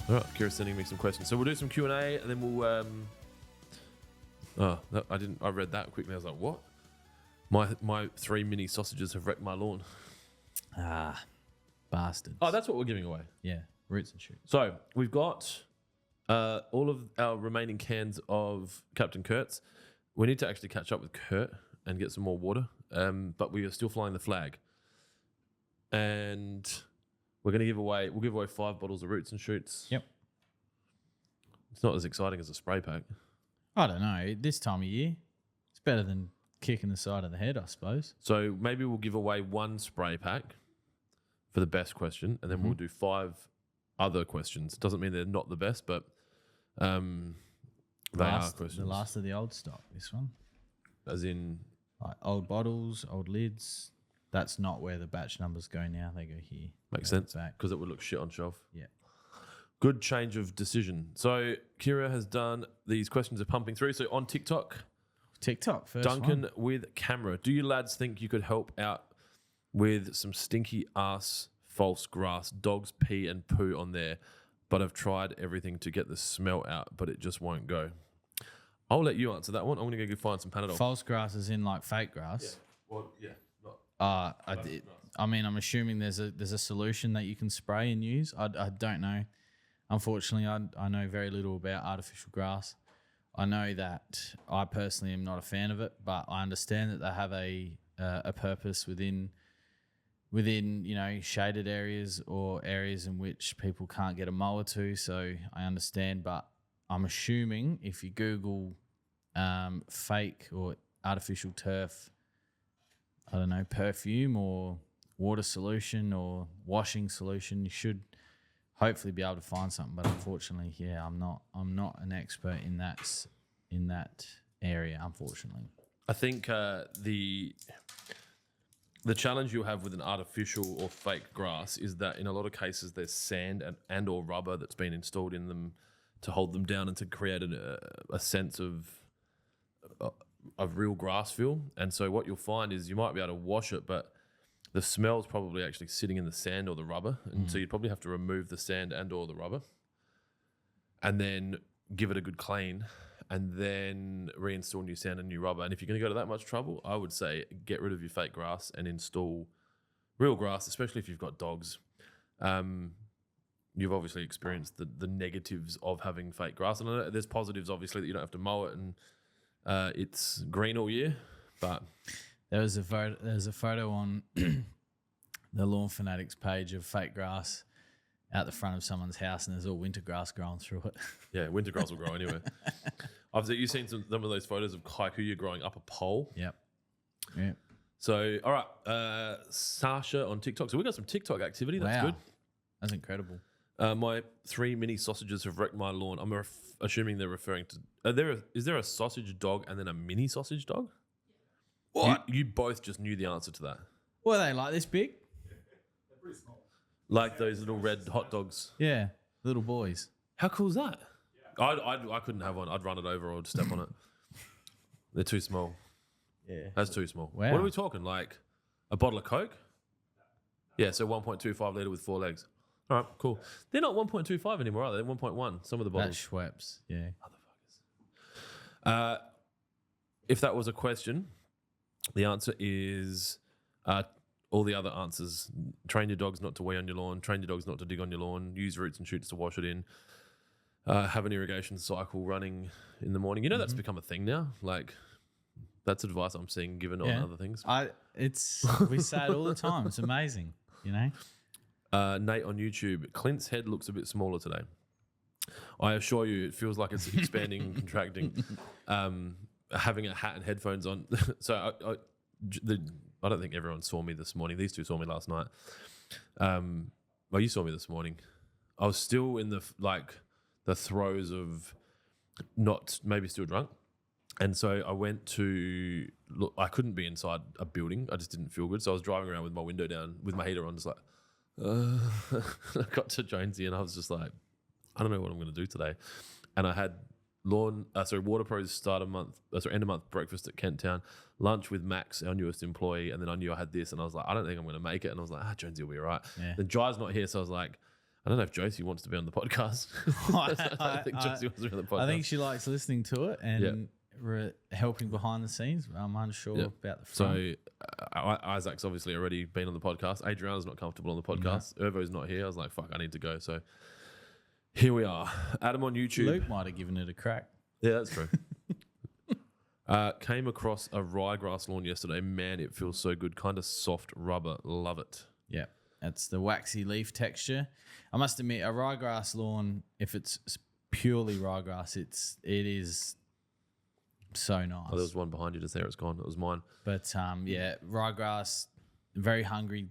All right, Kira's sending me some questions. So we'll do some Q&A and then we'll... I read that quickly. I was like, what? My 3 mini sausages have wrecked my lawn. Ah, bastards. Oh, that's what we're giving away. Yeah, roots and shoots. So we've got all of our remaining cans of Captain Kurt's. We need to actually catch up with Kurt and get some more water. But we are still flying the flag. And we'll give away 5 bottles of roots and shoots. Yep. It's not as exciting as a spray pack. I don't know. This time of year, it's better than kicking the side of the head, I suppose. So maybe we'll give away 1 spray pack for the best question, and then we'll do 5 other questions. Doesn't mean they're not the best, but they are questions. The last of the old stock, this one. As in? Like old bottles, old lids. That's not where the batch numbers go now. They go here. Makes sense, because it would look shit on shelf. Yeah. Good change of decision. So Kira has done, these questions are pumping through. So on TikTok first Duncan one. With camera. Do you lads think you could help out with some stinky ass false grass? Dogs pee and poo on there, but I've tried everything to get the smell out, but it just won't go. I'll let you answer that one. I'm going to go find some Panadol. False grass is in like fake grass. Yeah. Well, yeah. I mean, I'm assuming there's a solution that you can spray and use. I don't know. Unfortunately, I know very little about artificial grass. I know that I personally am not a fan of it, but I understand that they have a purpose within shaded areas or areas in which people can't get a mower to. So I understand, but I'm assuming if you Google fake or artificial turf, I don't know, perfume or water solution or washing solution, you should hopefully be able to find something. But unfortunately, yeah, I'm not an expert in that area, unfortunately. I think the challenge you'll have with an artificial or fake grass is that in a lot of cases there's sand and or rubber that's been installed in them to hold them down and to create a sense of real grass feel. And so what you'll find is you might be able to wash it, but the smell's probably actually sitting in the sand or the rubber. And so you'd probably have to remove the sand and or the rubber and then give it a good clean and then reinstall new sand and new rubber. And if you're going to go to that much trouble, I would say get rid of your fake grass and install real grass, especially if you've got dogs. You've obviously experienced the negatives of having fake grass. And I know there's positives, obviously, that you don't have to mow it and it's green all year. But there's a photo on the Lawn Fanatics page of fake grass out the front of someone's house, and there's all winter grass growing through it. Yeah, winter grass will grow anywhere. You've seen some of those photos of Kaikuya growing up a pole. Yep. Yeah. So, all right, Sasha on TikTok. So we got some TikTok activity. That's good. That's incredible. My 3 mini sausages have wrecked my lawn. I'm assuming they're referring to... Is there a sausage dog and then a mini sausage dog? What? You both just knew the answer to that. What are they, like this big? They're pretty small. Like those little red hot dogs. Yeah, little boys. How cool is that? Yeah. I couldn't have one. I'd run it over or step on it. They're too small. Yeah. That's too small. Wow. What are we talking? Like a bottle of Coke? Yeah, so 1.25 litre with 4 legs. All right, cool. They're not 1.25 anymore, are they? They're 1.1. Some of the bottles. That's Schweppes, yeah. Motherfuckers. If that was a question, the answer is all the other answers. Train your dogs not to wee on your lawn. Train your dogs not to dig on your lawn. Use roots and shoots to wash it in. Have an irrigation cycle running in the morning. You know that's become a thing now. Like that's advice I'm seeing given on other things. We say it all the time. It's amazing, you know. Nate on YouTube, Clint's head looks a bit smaller today. I assure you, it feels like it's expanding and contracting. Having a hat and headphones on. So I don't think everyone saw me this morning. These two saw me last night. Well, you saw me this morning. I was still in the throes of maybe still drunk. And so I went to look. I couldn't be inside a building. I just didn't feel good. So I was driving around with my window down, with my heater on, just like. I got to Jonesy and I was just like, I don't know what I'm going to do today. And I had Water Pro's end of month breakfast at Kent Town, lunch with Max, our newest employee, and then I knew I had this, and I was like, I don't think I'm going to make it. And I was like, Jonesy will be all right. Yeah. Then Jai's not here, so I was like, I don't know if Josie wants to be on the podcast. I don't think Josie wants to be on the podcast. I think she likes listening to it and helping behind the scenes. I'm unsure about the front. So Isaac's obviously already been on the podcast. Adriana's not comfortable on the podcast. Irvo's not here. I was like, fuck, I need to go. So here we are. Adam on YouTube. Luke might have given it a crack. Yeah, that's true. Came across a ryegrass lawn yesterday. Man, it feels so good. Kind of soft rubber. Love it. Yeah, that's the waxy leaf texture. I must admit, a ryegrass lawn, if it's purely ryegrass, it is so nice. Oh, there was one behind you just there. It's gone. It was mine. But ryegrass, very hungry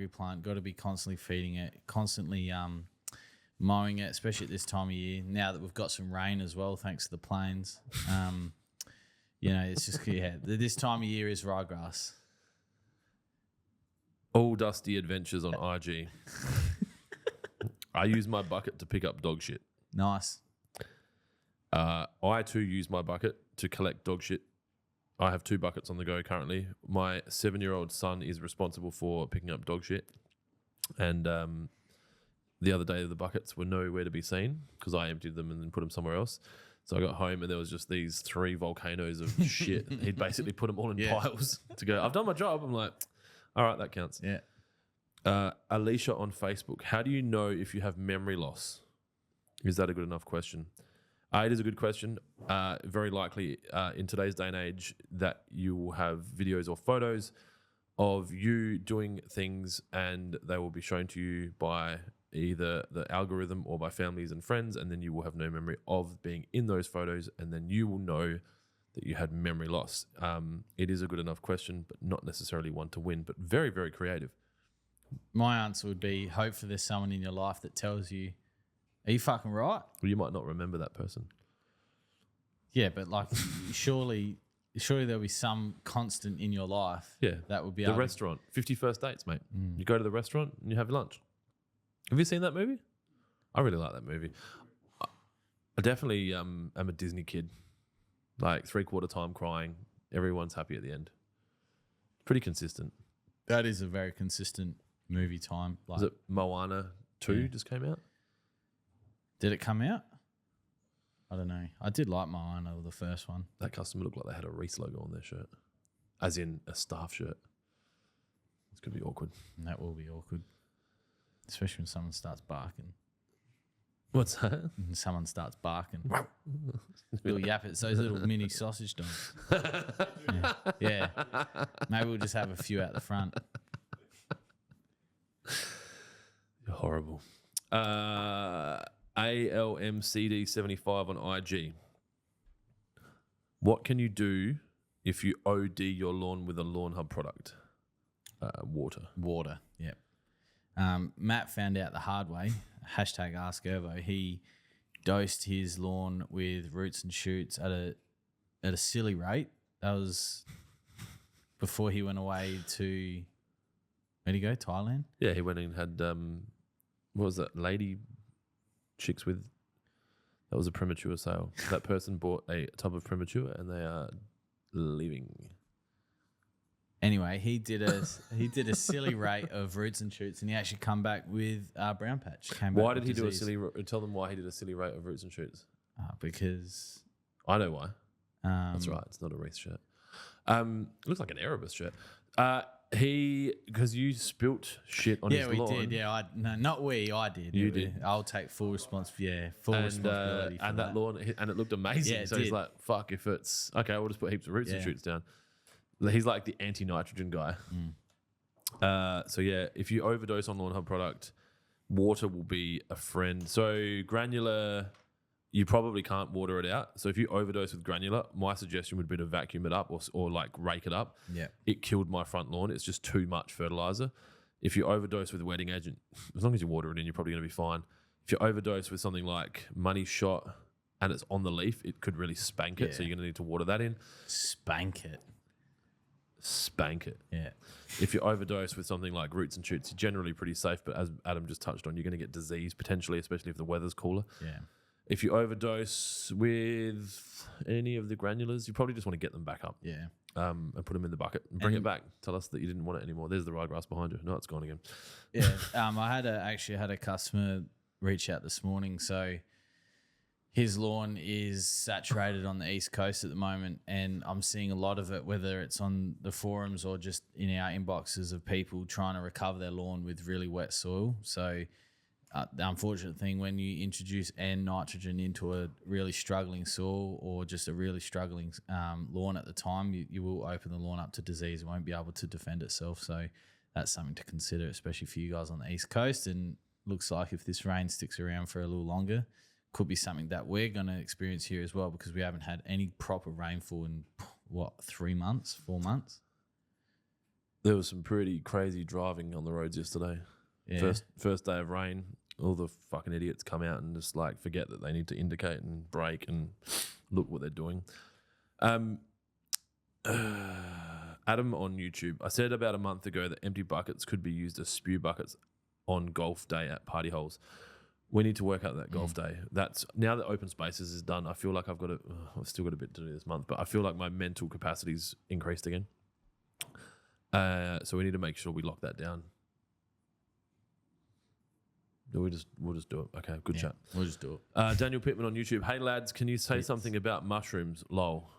plant. Got to be constantly feeding it, constantly mowing it, especially at this time of year. Now that we've got some rain as well, thanks to the plains. It's just this time of year is ryegrass. All Dusty Adventures on IG. I use my bucket to pick up dog shit. Nice. I too use my bucket to collect dog shit. I have 2 buckets on the go currently. My 7-year-old son is responsible for picking up dog shit. And the other day the buckets were nowhere to be seen because I emptied them and then put them somewhere else. So I got home and there was just these 3 volcanoes of shit. He'd basically put them all in piles to go, I've done my job. I'm like, all right, that counts. Yeah. Alicia on Facebook. How do you know if you have memory loss? Is that a good enough question? It is a good question. Very likely in today's day and age that you will have videos or photos of you doing things and they will be shown to you by either the algorithm or by families and friends, and then you will have no memory of being in those photos, and then you will know that you had memory loss. It is a good enough question, but not necessarily one to win, but very, very creative. My answer would be, hopefully there's someone in your life that tells you, are you fucking right? Well, you might not remember that person. Yeah, but like surely there'll be some constant in your life. Yeah. That would be the restaurant. 50 First Dates, mate. You go to the restaurant and you have lunch. Have you seen that movie? I really like that movie. I definitely am a Disney kid. Like 3/4 time crying. Everyone's happy at the end. Pretty consistent. That is a very consistent movie time. Like, Was it Moana 2 just came out? Did it come out? I don't know. I did like Moana, the first one. That customer looked like they had a Reese logo on their shirt. As in a staff shirt. It's going to be awkward. And that will be awkward. Especially when someone starts barking. What's that? And someone starts barking. Little yappets, those little mini sausage dogs. Yeah. Maybe we'll just have a few out the front. You're horrible. ALMCD75 on IG. What can you do if you OD your lawn with a Lawnhub product? Water. Water, yeah. Matt found out the hard way. Hashtag Ask Ervo. He dosed his lawn with roots and shoots at a silly rate. That was before he went away to, where'd he go? Thailand? Yeah, he went and had what was that? Lady chicks with. That was a premature sale. That person bought a tub of premature and they are leaving. Anyway, he did a silly rate of roots and shoots, and he actually come back with brown patch. Why did he do a silly? Tell them why he did a silly rate of roots and shoots. Because I know why. That's right. It's not a Wreath shirt. It looks like an Erebus shirt. Because you spilt shit on his lawn. Yeah, we did. Yeah, not we. I did. You did. I'll take full responsibility. Yeah, full responsibility. And that lawn, and it looked amazing. Yeah, so he's like, "Fuck, if it's okay, we'll just put heaps of roots and shoots down." He's like the anti-nitrogen guy. So yeah, if you overdose on Lawnhub product, water will be a friend. So granular, you probably can't water it out. So if you overdose with granular, my suggestion would be to vacuum it up or like rake it up. Yeah. It killed my front lawn. It's just too much fertilizer. If you overdose with wetting agent, as long as you water it in, you're probably going to be fine. If you overdose with something like Money Shot and it's on the leaf, it could really spank it. So you're going to need to water that in. Spank it. Yeah. If you overdose with something like roots and shoots, you're generally pretty safe. But as Adam just touched on, you're going to get disease potentially, especially if the weather's cooler. Yeah. If you overdose with any of the granulars, you probably just want to get them back up. Yeah. and put them in the bucket and bring it back. Tell us that you didn't want it anymore. There's the ryegrass behind you. No, it's gone again. Yeah. I actually had a customer reach out this morning. So his lawn is saturated on the East Coast at the moment, and I'm seeing a lot of it, whether it's on the forums or just in our inboxes of people trying to recover their lawn with really wet soil. So the unfortunate thing, when you introduce nitrogen into a really struggling soil or just a really struggling lawn at the time, you will open the lawn up to disease. It won't be able to defend itself. So that's something to consider, especially for you guys on the East Coast. And looks like if this rain sticks around for a little longer, could be something that we're going to experience here as well, because we haven't had any proper rainfall in 3 months, 4 months. There was some pretty crazy driving on the roads yesterday. Yeah. First day of rain, all the fucking idiots come out and just like forget that they need to indicate and brake and look what they're doing. Adam on YouTube, I said about a month ago that empty buckets could be used as spew buckets on golf day at party holes. We need to work out that golf day. That's now that open spaces is done. I feel like I've still got a bit to do this month, but I feel like my mental capacity's increased again. So we need to make sure we lock that down. We'll just do it. Okay, good chat. We'll just do it. Daniel Pittman on YouTube. Hey lads, can you say something about mushrooms? Lol.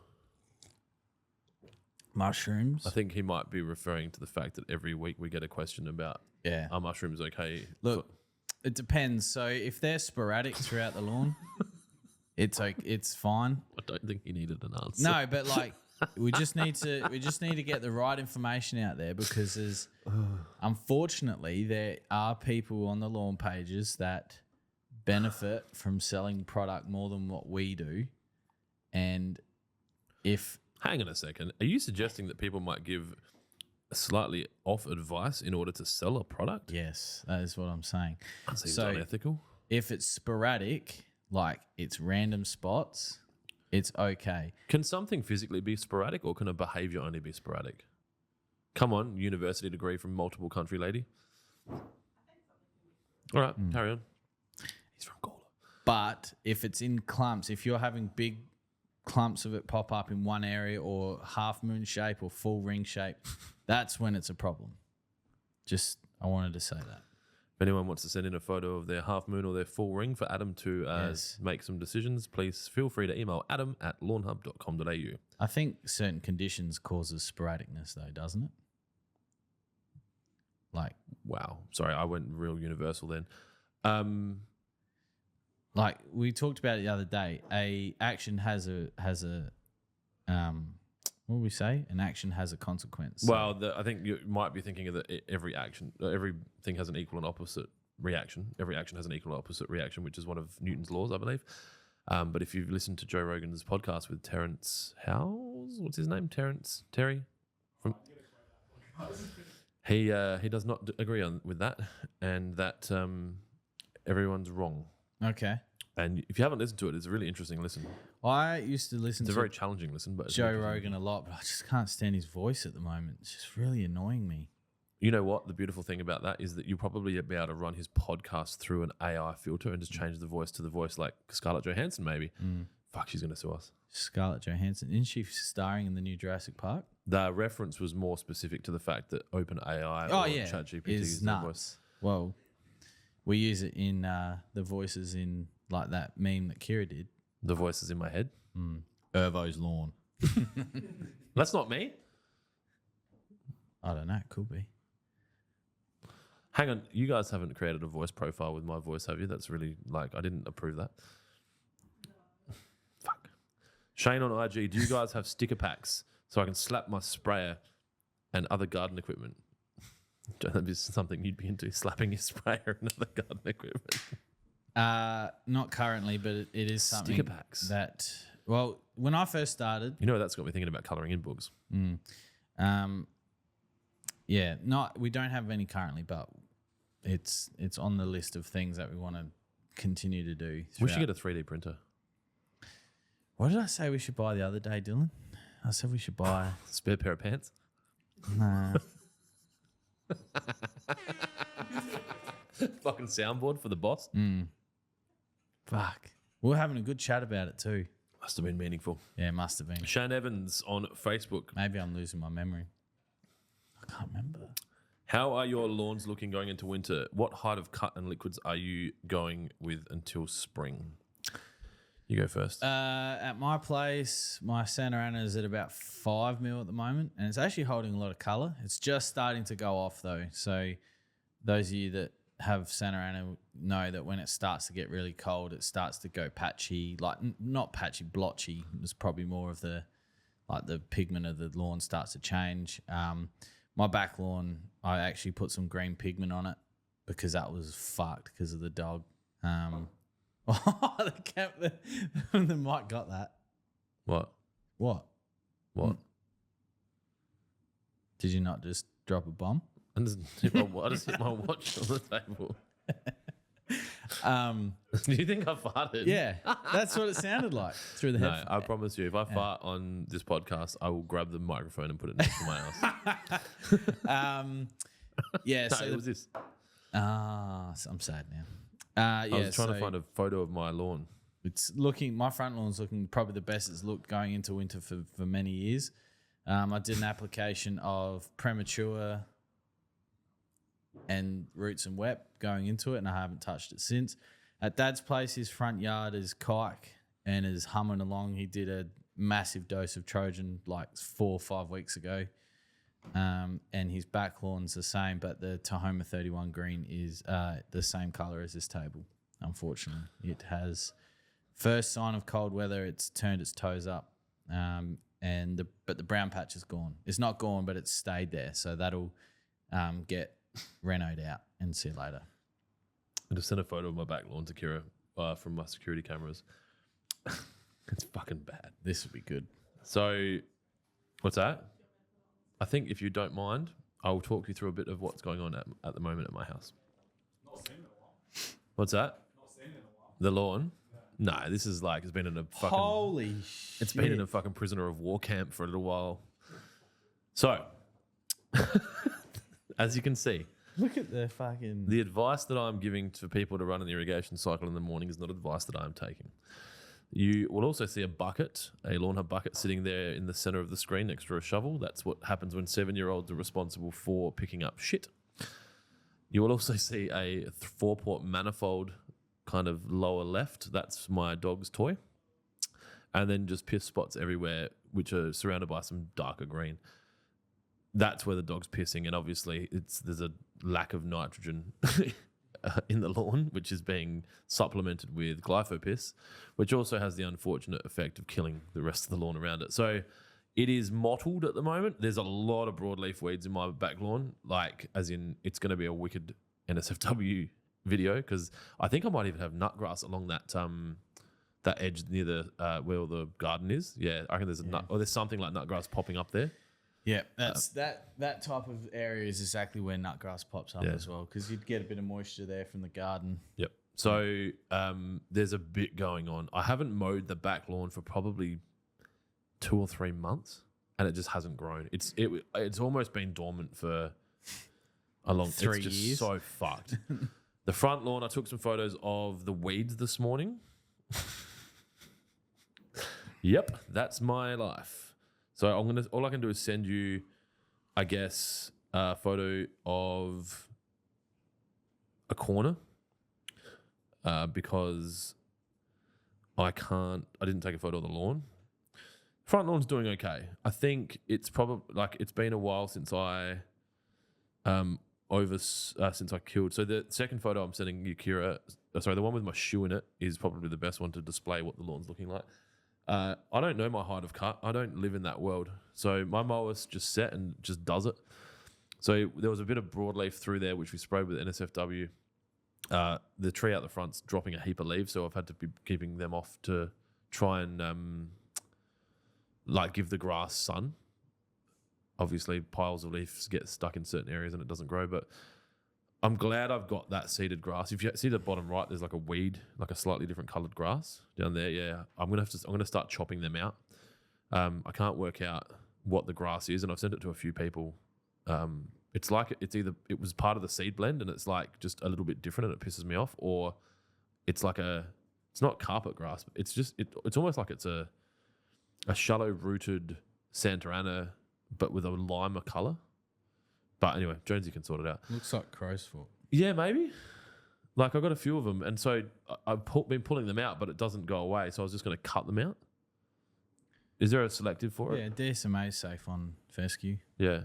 Mushrooms? I think he might be referring to the fact that every week we get a question about are mushrooms okay? Look, it depends. So if they're sporadic throughout the lawn, it's fine. I don't think he needed an answer. No, but like we just need to get the right information out there, because unfortunately there are people on the lawn pages that benefit from selling product more than what we do. And hang on a second, are you suggesting that people might give slightly off advice in order to sell a product? Yes, that is what I'm saying. That seems unethical. If it's sporadic, like it's random spots, it's okay. Can something physically be sporadic, or can a behaviour only be sporadic? Come on, university degree from multiple country lady. All right, carry on. He's from Gawler. But if it's in clumps, if you're having big clumps of it pop up in one area, or half moon shape or full ring shape, that's when it's a problem. I wanted to say that. If anyone wants to send in a photo of their half moon or their full ring for Adam to make some decisions, please feel free to email adam@lawnhub.com.au. I think certain conditions causes sporadicness though, doesn't it? Like, wow. Sorry, I went real universal then. Like we talked about it the other day, action has a what do we say? An action has a consequence. So. Well, I think you might be thinking of that everything has an equal and opposite reaction. Every action has an equal and opposite reaction, which is one of Newton's laws, I believe. But if you've listened to Joe Rogan's podcast with Terrence Howes, what's his name? Terry? He does not agree with that, and that everyone's wrong. Okay. And if you haven't listened to it, it's a really interesting listen. I used to listen to It's a very challenging listen, but Joe Rogan a lot, but I just can't stand his voice at the moment. It's just really annoying me. You know what? The beautiful thing about that is that you'll probably be able to run his podcast through an AI filter and just change the voice to the voice like Scarlett Johansson, maybe. Fuck, she's going to sue us. Scarlett Johansson. Isn't she starring in the new Jurassic Park? The reference was more specific to the fact that OpenAI or ChatGPT is their nuts. voice. Well, we use it in the voices in like that meme that Kira did. The voices in my head. Irvo's lawn. That's not me. I don't know. It could be. Hang on. You guys haven't created a voice profile with my voice, have you? That's really I didn't approve that. Fuck. Shane on IG, do you guys have sticker packs so I can slap my sprayer and other garden equipment? That'd be something you'd be into, slapping your sprayer and other garden equipment. Not currently, but it is something Sticker packs. that, well, when I first started. You know, that's got me thinking about colouring in books. We don't have any currently, but it's on the list of things that we want to continue to do. We should get a 3D printer. What did I say we should buy the other day, Dylan? I said we should buy a spare pair of pants. Nah. Fucking soundboard for the boss. Fuck. We were having a good chat about it too. Must have been meaningful. Yeah, it must have been. Shane Evans on Facebook. Maybe I'm losing my memory. I can't remember. How are your lawns looking going into winter? What height of cut and liquids are you going with until spring? You go first. At my place, my Santa Ana is at about 5 mil at the moment, and it's actually holding a lot of colour. It's just starting to go off though. So those of you that have Santa Ana know that when it starts to get really cold, it starts to go patchy, like not patchy, blotchy. It's probably more of the pigment of the lawn starts to change. My back lawn, I actually put some green pigment on it because that was fucked because of the dog. The mic got that. What? Did you not just drop a bomb? I just hit my watch on the table. Do you think I farted? Yeah, that's what it sounded like through the No, headphones. I promise you, if I fart on this podcast, I will grab the microphone and put it next to my ass. Yeah, No, so it was this. so I'm sad now. I was trying to find a photo of my lawn. It's looking. My front lawn's looking probably the best it's looked going into winter for many years. I did an application of premature and roots and wet going into it, and I haven't touched it since. At Dad's place, his front yard is kike and is humming along. He did a massive dose of Trojan like 4 or 5 weeks ago. And his back lawn's the same, but the Tahoma 31 green is the same colour as this table, unfortunately. It has first sign of cold weather, it's turned its toes up, but the brown patch is gone. It's not gone, but it's stayed there, so that'll get renoed out and see you later. I just sent a photo of my back lawn to Kira from my security cameras. It's fucking bad. This would be good. So, what's that? I think if you don't mind, I will talk you through a bit of what's going on at the moment at my house. Not seen it in a while. What's that? Not seen it in a while. The lawn? No, this is like it's been in a fucking Holy shit. it's been in a fucking prisoner of war camp for a little while. So, as you can see, Look at the fucking... the advice that I'm giving to people to run an irrigation cycle in the morning is not advice that I'm taking. You will also see a bucket, a Lawnhub bucket, sitting there in the center of the screen next to a shovel. That's what happens when 7-year-olds are responsible for picking up shit. You will also see a 4-port manifold kind of lower left. That's my dog's toy. And then just piss spots everywhere, which are surrounded by some darker green. That's where the dog's pissing, and obviously there's a lack of nitrogen in the lawn, which is being supplemented with glyphosate, which also has the unfortunate effect of killing the rest of the lawn around it. So it is mottled at the moment. There's a lot of broadleaf weeds in my back lawn, like as in it's going to be a wicked NSFW video because I think I might even have nutgrass along that edge near the where the garden is. Yeah, I reckon there's something like nutgrass popping up there. Yeah, that's that type of area is exactly where nutgrass pops up as well because you'd get a bit of moisture there from the garden. Yep. So there's a bit going on. I haven't mowed the back lawn for probably 2 or 3 months, and it just hasn't grown. It's almost been dormant for a long 3 it's just years. so fucked. The front lawn, I took some photos of the weeds this morning. Yep, that's my life. So all I can do is send you, I guess, a photo of a corner because I didn't take a photo of the lawn. Front lawn's doing okay. I think it's probably it's been a while since I since I killed. So the second photo I'm sending you, Kira, the one with my shoe in it is probably the best one to display what the lawn's looking like. I don't know my height of cut. I don't live in that world. So my mower's just set and just does it. So there was a bit of broadleaf through there, which we sprayed with NSFW. The tree out the front's dropping a heap of leaves, so I've had to be keeping them off to try and give the grass sun. Obviously, piles of leaves get stuck in certain areas and it doesn't grow, but I'm glad I've got that seeded grass. If you see the bottom right, there's like a weed, like a slightly different coloured grass down there. Yeah, I'm gonna start chopping them out. I can't work out what the grass is, and I've sent it to a few people. It was part of the seed blend, and it's like just a little bit different, and it pisses me off, or it's like a It's not carpet grass. It's just it's almost like it's a shallow rooted Santa Ana, but with a lima color. But anyway, Jonesy can sort it out. Looks like crow's foot. Yeah, maybe. Like I got a few of them, and so I've been pulling them out, but it doesn't go away. So I was just going to cut them out. Is there a selective for Yeah, it? DSMA is safe on fescue. Yeah.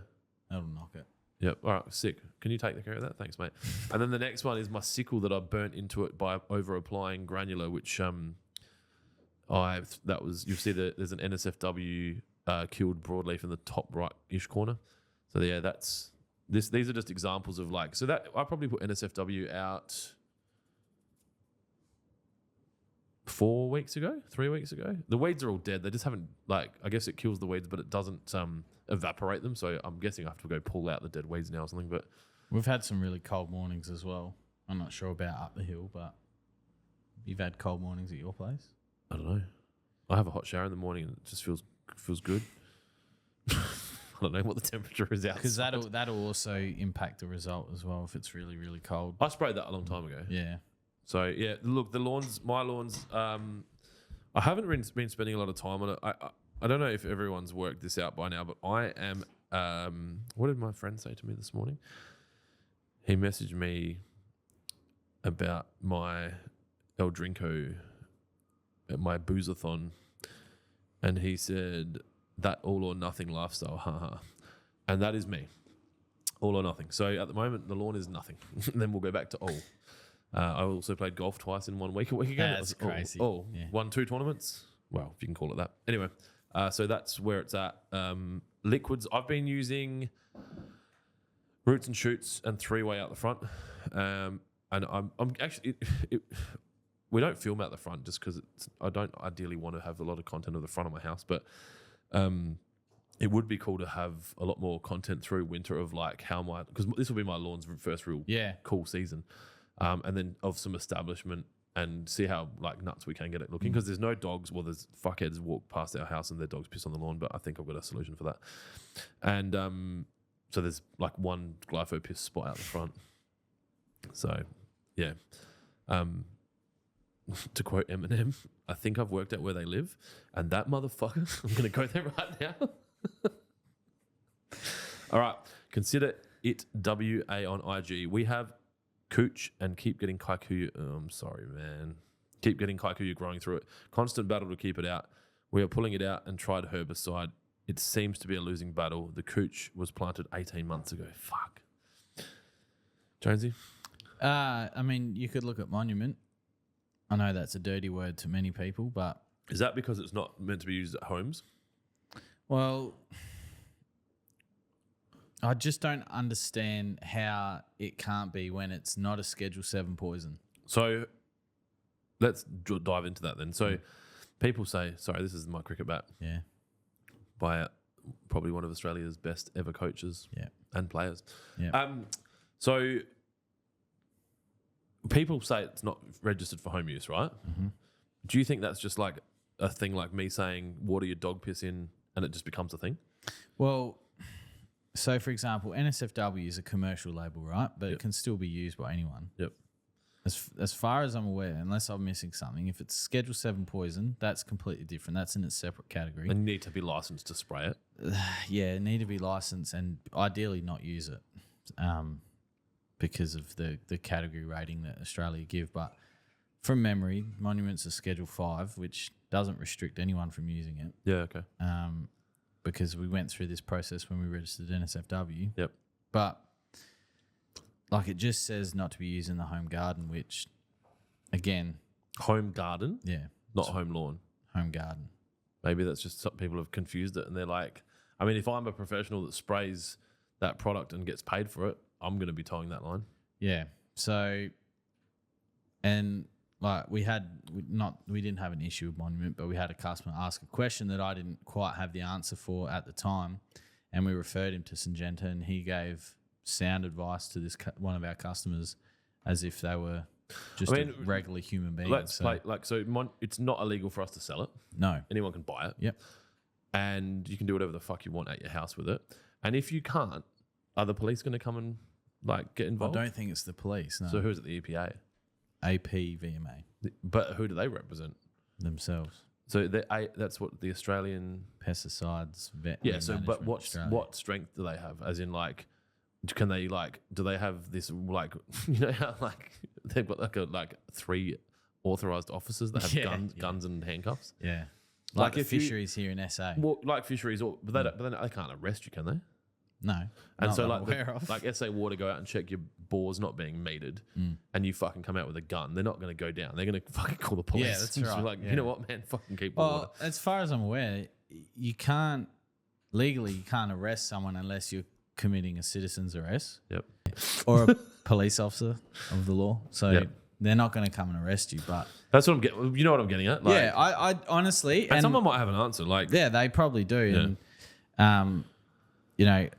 That'll knock it. Yep. All right. Sick. Can you take care of that? Thanks, mate. And then the next one is my sickle that I burnt into it by over applying granular, which you'll see that there's an NSFW killed broadleaf in the top right-ish corner. So yeah, that's this. These are just examples of like. So that I probably put NSFW out 3 weeks ago. The weeds are all dead. They just haven't I guess it kills the weeds, but it doesn't evaporate them. So I'm guessing I have to go pull out the dead weeds now or something. But We've had some really cold mornings as well. I'm not sure about up the hill, but you've had cold mornings at your place? I don't know. I have a hot shower in the morning and it just feels good. I don't know what the temperature is outside. Because that'll also impact the result as well if it's really, really cold. I sprayed that a long time ago. Yeah. So yeah, look, my lawns. I haven't been spending a lot of time on it. I don't know if everyone's worked this out by now, but I am. What did my friend say to me this morning? He messaged me about my El Drinko, my boozathon, and he said that all or nothing lifestyle, haha, and that is me, all or nothing. So at the moment, the lawn is nothing. Then we'll go back to all. I also played golf twice in 1 week. A week ago. That's crazy. Yeah. Won 2 tournaments. Well, if you can call it that. Anyway, so that's where it's at. Liquids, I've been using roots and shoots and 3-way out the front. And I'm actually, we don't film out the front just because I don't ideally want to have a lot of content of the front of my house, but it would be cool to have a lot more content through winter of like because this will be my lawn's first real cool season. And then of some establishment and see how like nuts we can get it looking, because there's no dogs. Well, there's fuckheads walk past our house and their dogs piss on the lawn, but I think I've got a solution for that. And so there's like one glypho piss spot out the front. So yeah, to quote Eminem, I think I've worked out where they live, and that motherfucker, I'm gonna go there right now. All right, consider it WA on IG. We have Cooch and keep getting Kaikuyu. Oh, I'm sorry, man. Keep getting Kaikuyu growing through it. Constant battle to keep it out. We are pulling it out and tried herbicide. It seems to be a losing battle. The Cooch was planted 18 months ago. Fuck. Jonesy? I mean, you could look at monument. I know that's a dirty word to many people, but... Is that because it's not meant to be used at homes? Well... I just don't understand how it can't be when it's not a Schedule 7 poison. So let's dive into that then. So people say, sorry, this is my cricket bat. Yeah. By probably one of Australia's best ever coaches and players. Yeah. So people say it's not registered for home use, right? Mm-hmm. Do you think that's just like a thing like me saying water your dog piss in and it just becomes a thing? Well... So, for example, NSFW is a commercial label, right? But it can still be used by anyone. Yep. As far as I'm aware, unless I'm missing something, if it's Schedule 7 poison, that's completely different. That's in its separate category. And you need to be licensed to spray it. Yeah, need to be licensed and ideally not use it because of the category rating that Australia give. But from memory, Monument's a Schedule 5, which doesn't restrict anyone from using it. Yeah, okay. Because we went through this process when we registered NSFW. Yep. But like it just says not to be used in the home garden, which again... Home garden? Yeah. Not home lawn. Home garden. Maybe that's just some people have confused it and they're like, I mean, if I'm a professional that sprays that product and gets paid for it, I'm going to be towing that line. Yeah. So, and like we didn't have an issue with Monument, but we had a customer ask a question that I didn't quite have the answer for at the time, and we referred him to Syngenta, and he gave sound advice to this one of our customers as if they were just a regular human being. It's not illegal for us to sell it. No. Anyone can buy it. Yep. And you can do whatever the fuck you want at your house with it. And if you can't, are the police going to come and like get involved? I don't think it's the police. No. So who's it? The EPA? APVMA But who do they represent? themselves. So that's what the Australian. Pesticides, vet. Yeah. So, but Australia. what strength do they have? As in, like, can they do they have this like how like they've got like 3 authorized officers that have guns and handcuffs? Yeah. Like Like the if you- fisheries here in SA. Well, like fisheries, but they can't arrest you, can they? No. And not so, that like, I'm aware of. like SA Water go out and check your bores not being metered, and you fucking come out with a gun. They're not going to go down. They're going to fucking call the police. Yeah, that's Just be right. like, Yeah. you know what, man, fucking keep the water. Well, as far as I'm aware, you can't arrest someone unless you're committing a citizen's arrest Yep. or a police officer of the law. So Yep. they're not going to come and arrest you. But That's what I'm getting. You know what I'm getting at? Like, yeah, I honestly, and someone might have an answer. Like, yeah, they probably do. And you know,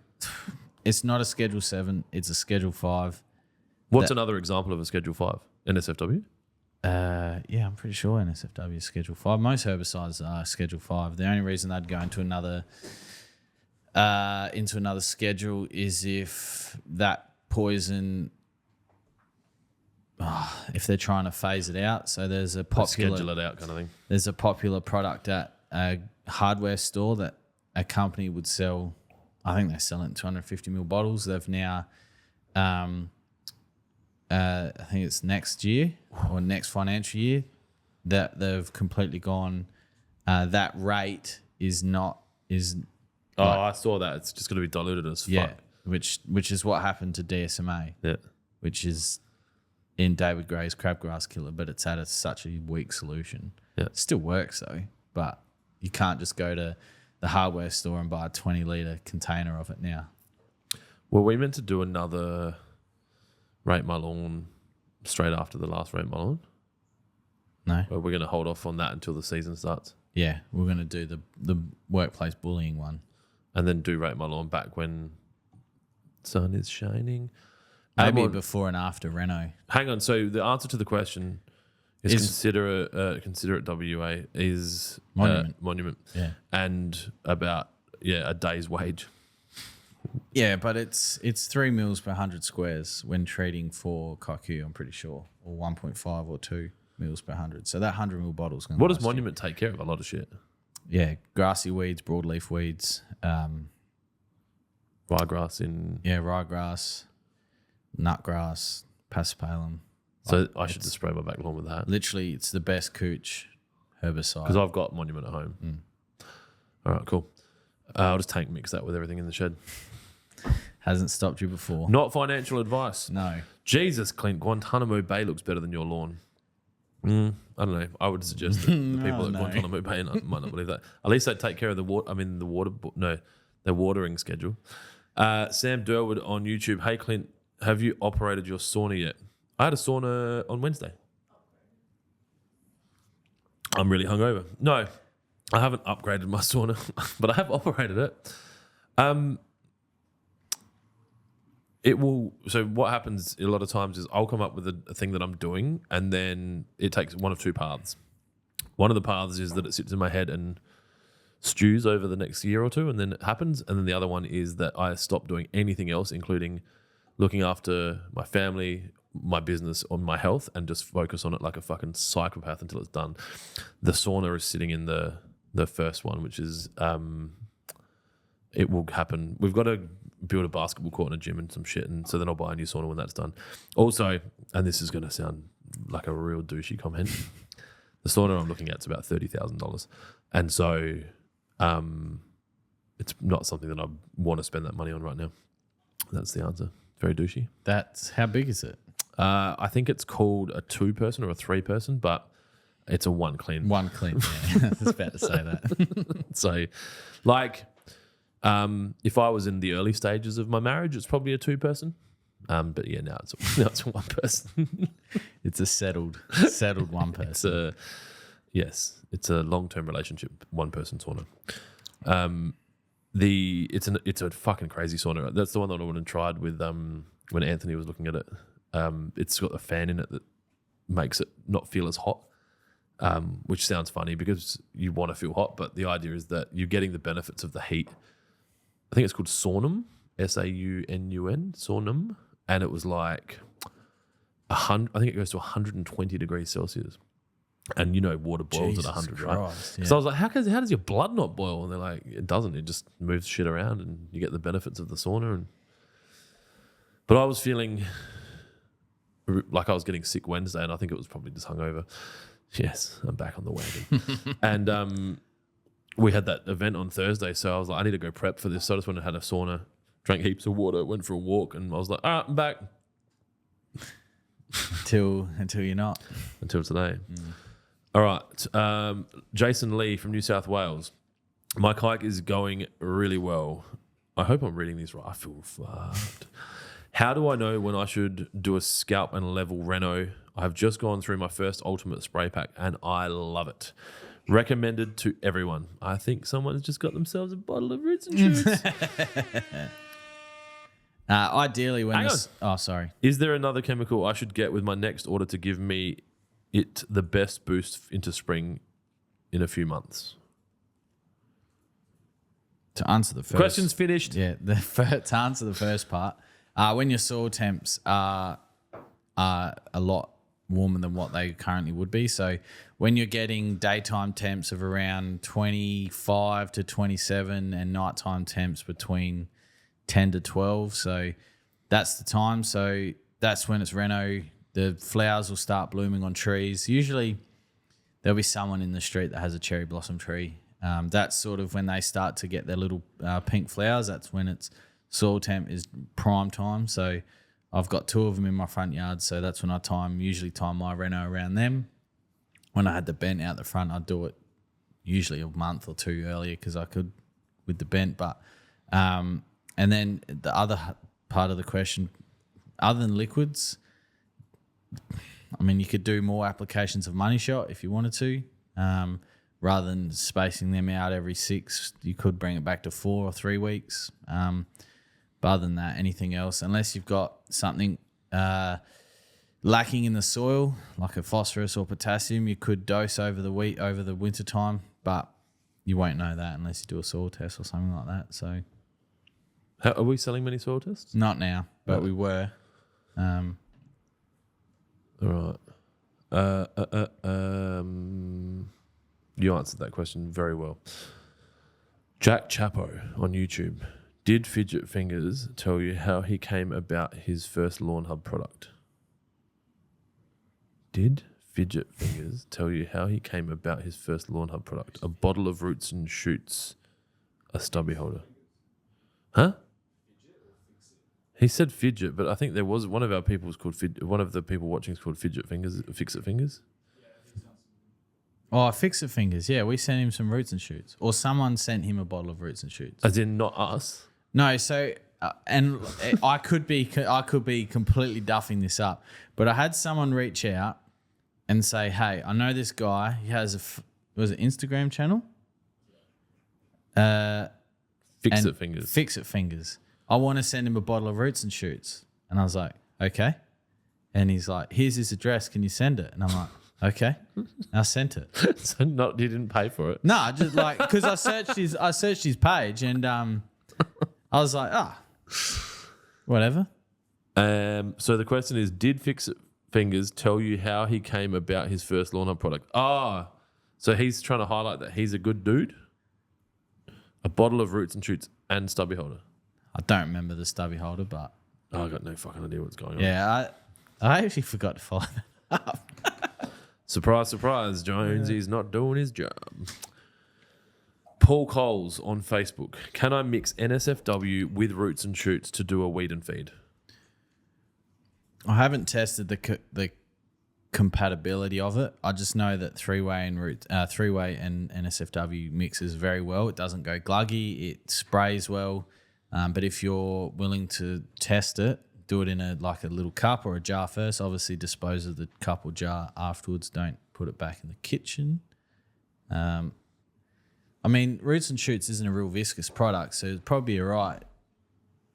it's not a Schedule 7; it's a Schedule 5. what's another example of a Schedule 5? NSFW? Yeah, I'm pretty sure NSFW is Schedule 5. Most herbicides are Schedule 5. The only reason they'd go into another schedule is if that poison, if they're trying to phase it out. So there's a Schedule popular it out kind of thing. there's a popular product at a hardware store that a company would sell. I think they sell it in 250 ml bottles. They've now, I think it's next year or next financial year, that they've completely gone. That rate is not. Oh, I saw that. It's just going to be diluted as fuck. Which is what happened to DSMA, Yeah. which is in David Gray's crabgrass killer, but it's at such a weak solution. Yeah. It still works though, but you can't just go to the hardware store and buy a 20-litre container of it now. Well, we meant to do another Rate My Lawn straight after the last Rate My Lawn. No? But we're going to hold off on that until the season starts. Yeah, we're going to do the workplace bullying one. And then do Rate My Lawn back when sun is shining. Maybe before and after Renault. Hang on. So the answer to the question is consider it WA is monument. Yeah. And about a day's wage. Yeah, but it's 3 mils per 100 squares when treating for cocktail, I'm pretty sure, or 1.5 or 2 mils per 100. So that 100 ml bottle's going to What does Monument take care of? A lot of shit. Yeah, grassy weeds, broadleaf weeds, Ryegrass in. yeah, ryegrass, nutgrass, passipalum. So I should just spray my back lawn with that. Literally, it's the best cooch herbicide. Because I've got Monument at home. All right, cool. I'll just tank mix that with everything in the shed. Hasn't stopped you before. Not financial advice. No. Jesus, Clint, Guantanamo Bay looks better than your lawn. I don't know. I would suggest that the people at Guantanamo Bay might not believe that. At least they take care of the water. I mean, their watering schedule. Sam Durwood on YouTube. Hey, Clint, have you operated your sauna yet? I had a sauna on Wednesday. I'm really hungover. No, I haven't upgraded my sauna, but I have operated it. It will. So what happens a lot of times is I'll come up with a thing that I'm doing, and then it takes one of two paths. One of the paths is that it sits in my head and stews over the next year or two, and then it happens. And then the other one is that I stop doing anything else, including looking after my family, my business, or my health, and just focus on it like a fucking psychopath until it's done. The sauna is sitting in the first one, which is it will happen. We've got to build a basketball court and a gym and some shit, and so then I'll buy a new sauna when that's done. Also, and this is going to sound like a real douchey comment, the sauna I'm looking at is about $30,000, and so it's not something that I want to spend that money on right now. That's the answer. Very douchey. That's how big is it? I think it's called a 2-person or a 3-person, but it's a 1 clean. One clean. Yeah, I was about to say that. So, like, if I was in the early stages of my marriage, it's probably a 2-person. But yeah, now it's a 1 person. It's a settled one person. It's a long-term relationship, 1-person sauna. It's a fucking crazy sauna. That's the one that I went and tried with when Anthony was looking at it. It's got a fan in it that makes it not feel as hot, which sounds funny because you want to feel hot, but the idea is that you're getting the benefits of the heat. I think it's called Saunum, Saunun, Saunum, and it was like I think it goes to 120 degrees Celsius. And water boils Jesus at 100, Christ, right? yeah. So I was like, how does your blood not boil? And they're like, it doesn't. It just moves shit around and you get the benefits of the sauna. But I was feeling like I was getting sick Wednesday, and I think it was probably just hungover. Yes, I'm back on the wagon. And we had that event on Thursday, so I was like, I need to go prep for this. So I just went and had a sauna, drank heaps of water, went for a walk, and I was like, I'm back. Until you're not. Until today. All right. Jason Lee from New South Wales. My kayak is going really well. I hope I'm reading these right. I feel fucked. How do I know when I should do a scalp and level reno? I have just gone through my first ultimate spray pack and I love it. Recommended to everyone. I think someone's just got themselves a bottle of Roots and Shoots. Ideally, when sorry. Is there another chemical I should get with my next order to give me it the best boost into spring in a few months? To answer the first Question's finished. Yeah, to answer the first part, when your soil temps are a lot warmer than what they currently would be. So when you're getting daytime temps of around 25 to 27 and nighttime temps between 10 to 12, so that's the time. So that's when it's reno. The flowers will start blooming on trees. Usually there'll be someone in the street that has a cherry blossom tree. That's sort of when they start to get their little pink flowers. That's when it's soil temp is prime time. So I've got 2 of them in my front yard. So that's when I usually time my reno around them. When I had the bent out the front, I'd do it usually a month or 2 earlier because I could with the bent. But and then the other part of the question, other than liquids, I mean, you could do more applications of Money Shot if you wanted to. Rather than spacing them out every 6, you could bring it back to 4 or 3 weeks. But other than that, anything else, unless you've got something lacking in the soil, like a phosphorus or potassium, you could dose over the winter time, but you won't know that unless you do a soil test or something like that. So, are we selling many soil tests? Not now, but we were. All right. You answered that question very well. Jack Chapo on YouTube. Did Fidget Fingers tell you how he came about his first Lawnhub product? Did Fidget Fingers tell you how he came about his first Lawnhub product? A bottle of Roots and Shoots, a stubby holder. Huh? He said fidget, but I think there was one of our people's called one of the people watching is called Fidget Fingers, Fix It Fingers. Oh, Fix It Fingers. Yeah, we sent him some Roots and Shoots, or someone sent him a bottle of Roots and Shoots. As in, not us. No, so and I could be completely duffing this up, but I had someone reach out and say, "Hey, I know this guy. He has was it Instagram channel? Fix It Fingers. Fix It Fingers. I want to send him a bottle of Roots and Shoots." And I was like, "Okay." And he's like, "Here's his address. Can you send it?" And I'm like, "Okay." And I sent it. So you didn't pay for it? No, just like because I searched his page and I was like, whatever. So the question is, did Fix It Fingers tell you how he came about his first Lawnhub product? So he's trying to highlight that he's a good dude. A bottle of Roots and Shoots and stubby holder. I don't remember the stubby holder, but I got no fucking idea what's going on. Yeah, I actually forgot to follow that up. Surprise, surprise, Jonesy's not doing his job. Paul Coles on Facebook. Can I mix NSFW with Roots and Shoots to do a weed and feed? I haven't tested the compatibility of it. I just know that three-way and NSFW mixes very well. It doesn't go gluggy. It sprays well. But if you're willing to test it, do it in a little cup or a jar first. Obviously, dispose of the cup or jar afterwards. Don't put it back in the kitchen. I mean, Roots and Shoots isn't a real viscous product, so it'd probably be all right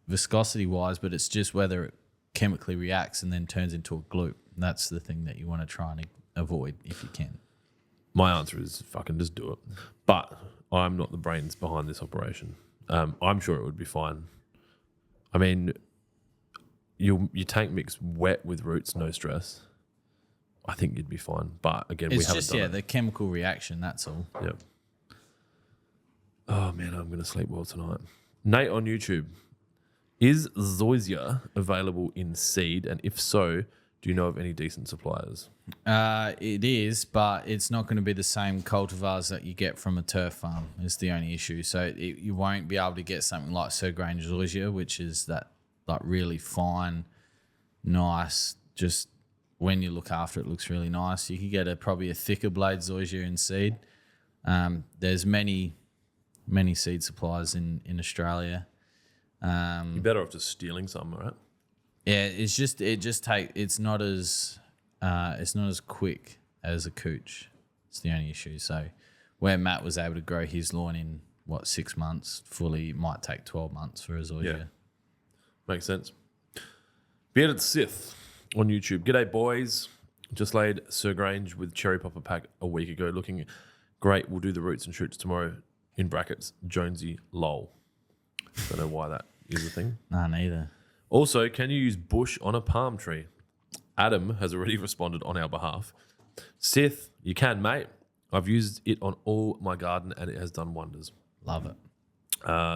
viscosity-wise, but it's just whether it chemically reacts and then turns into a gloop. That's the thing that you want to try and avoid if you can. My answer is fucking just do it. But I'm not the brains behind this operation. I'm sure it would be fine. I mean, your tank mix wet with roots, no stress, I think you'd be fine. But again, we It's haven't just done it. the chemical reaction. That's all. Yep. Oh man, I'm gonna sleep well tonight. Nate on YouTube, is zoysia available in seed, and if so, do you know of any decent suppliers? It is, but it's not going to be the same cultivars that you get from a turf farm. Is the only issue. So you won't be able to get something like Sir Grange zoysia, which is that like really fine, nice. Just when you look after it, looks really nice. You could get probably a thicker blade zoysia in seed. There's many seed suppliers in Australia. You're better off just stealing some, right? Yeah, it's not as quick as a cooch. It's the only issue. So where Matt was able to grow his lawn in 6 months fully, it might take 12 months for a zoysia. Yeah. Makes sense. Bearded Sith on YouTube. G'day boys. Just laid Sir Grange with cherry popper pack a week ago. Looking great. We'll do the roots and shoots tomorrow. In brackets, Jonesy lol. Don't know why that is a thing. Nah, neither. Also, can you use bush on a palm tree? Adam has already responded on our behalf. Sith, you can, mate. I've used it on all my garden and it has done wonders. Love it.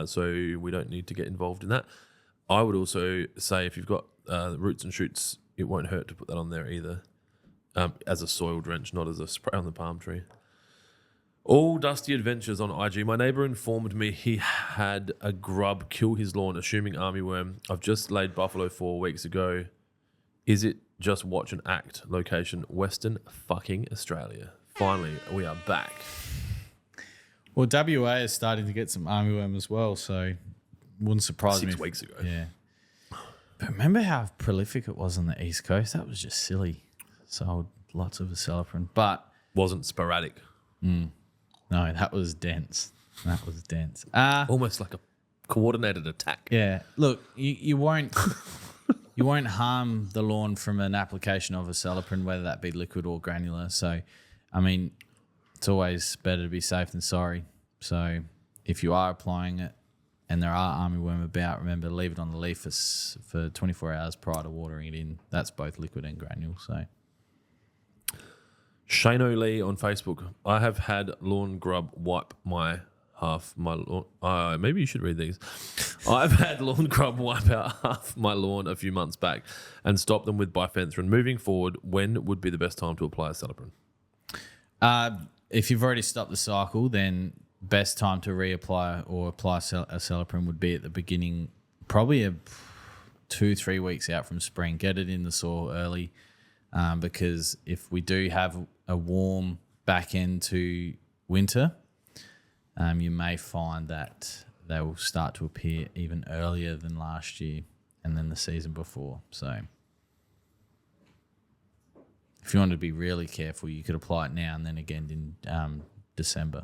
So we don't need to get involved in that. I would also say if you've got roots and shoots, it won't hurt to put that on there either, as a soil drench, not as a spray on the palm tree. All Dusty Adventures on IG. My neighbour informed me he had a grub kill his lawn, assuming armyworm. I've just laid buffalo 4 weeks ago. Is it just watch and act? Location, Western fucking Australia. Finally, we are back. Well, WA is starting to get some armyworm as well, so wouldn't surprise me. 6 weeks ago. Yeah. But remember how prolific it was on the East Coast? That was just silly. Sold lots of acelerin, but Wasn't sporadic. no, that was dense. That was dense. Almost like a coordinated attack. Yeah. Look, you won't you won't harm the lawn from an application of acelerin, whether that be liquid or granular. So, I mean, it's always better to be safe than sorry. So, if you are applying it and there are armyworm about, remember, leave it on the leaf for 24 hours prior to watering it in. That's both liquid and granule. So. Shane O'Lee on Facebook. I have had lawn grub wipe my lawn. Maybe you should read these. I've had lawn grub wipe out half my lawn a few months back and stop them with bifenthrin. Moving forward, when would be the best time to apply acelerin? If you've already stopped the cycle, then best time to reapply or apply acelerin would be at the beginning, probably 2-3 weeks out from spring. Get it in the soil early. Because if we do have a warm back end to winter, you may find that they will start to appear even earlier than last year and then the season before. So if you want to be really careful, you could apply it now and then again in December.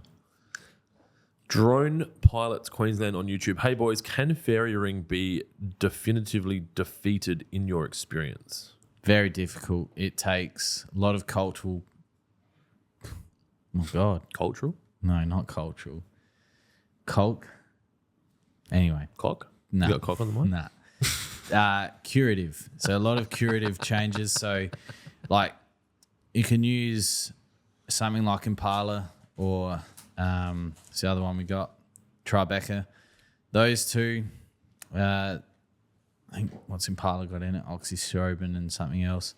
Drone Pilots Queensland on YouTube. Hey boys, can fairy ring be definitively defeated in your experience? Very difficult. It takes a lot of cultural. Oh God, Cultural? no, not cultural. Anyway, Cock? no, You got cock on the mic? nah. Curative. So a lot of curative changes. So, like, you can use something like Impala or it's the other one we got, Tribeca. Those two. I think what's Impala got in it, oxystrobin and something else.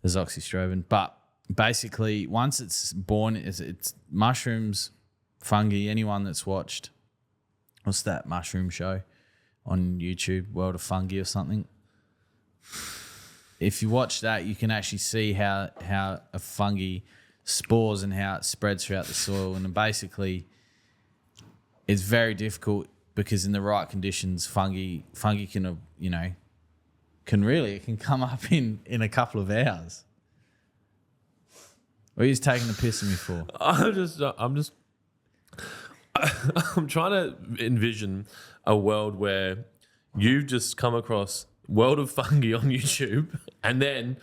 There's oxystrobin. But basically, once it's born, it's mushrooms, fungi, anyone that's watched, what's that mushroom show on YouTube, World of Fungi or something? If you watch that, you can actually see how a fungi spores and how it spreads throughout the soil. And basically, it's very difficult because in the right conditions, fungi can, can come up in a couple of hours. What are you taking the piss at me for? I'm trying to envision a world where you've just come across World of Fungi on YouTube and then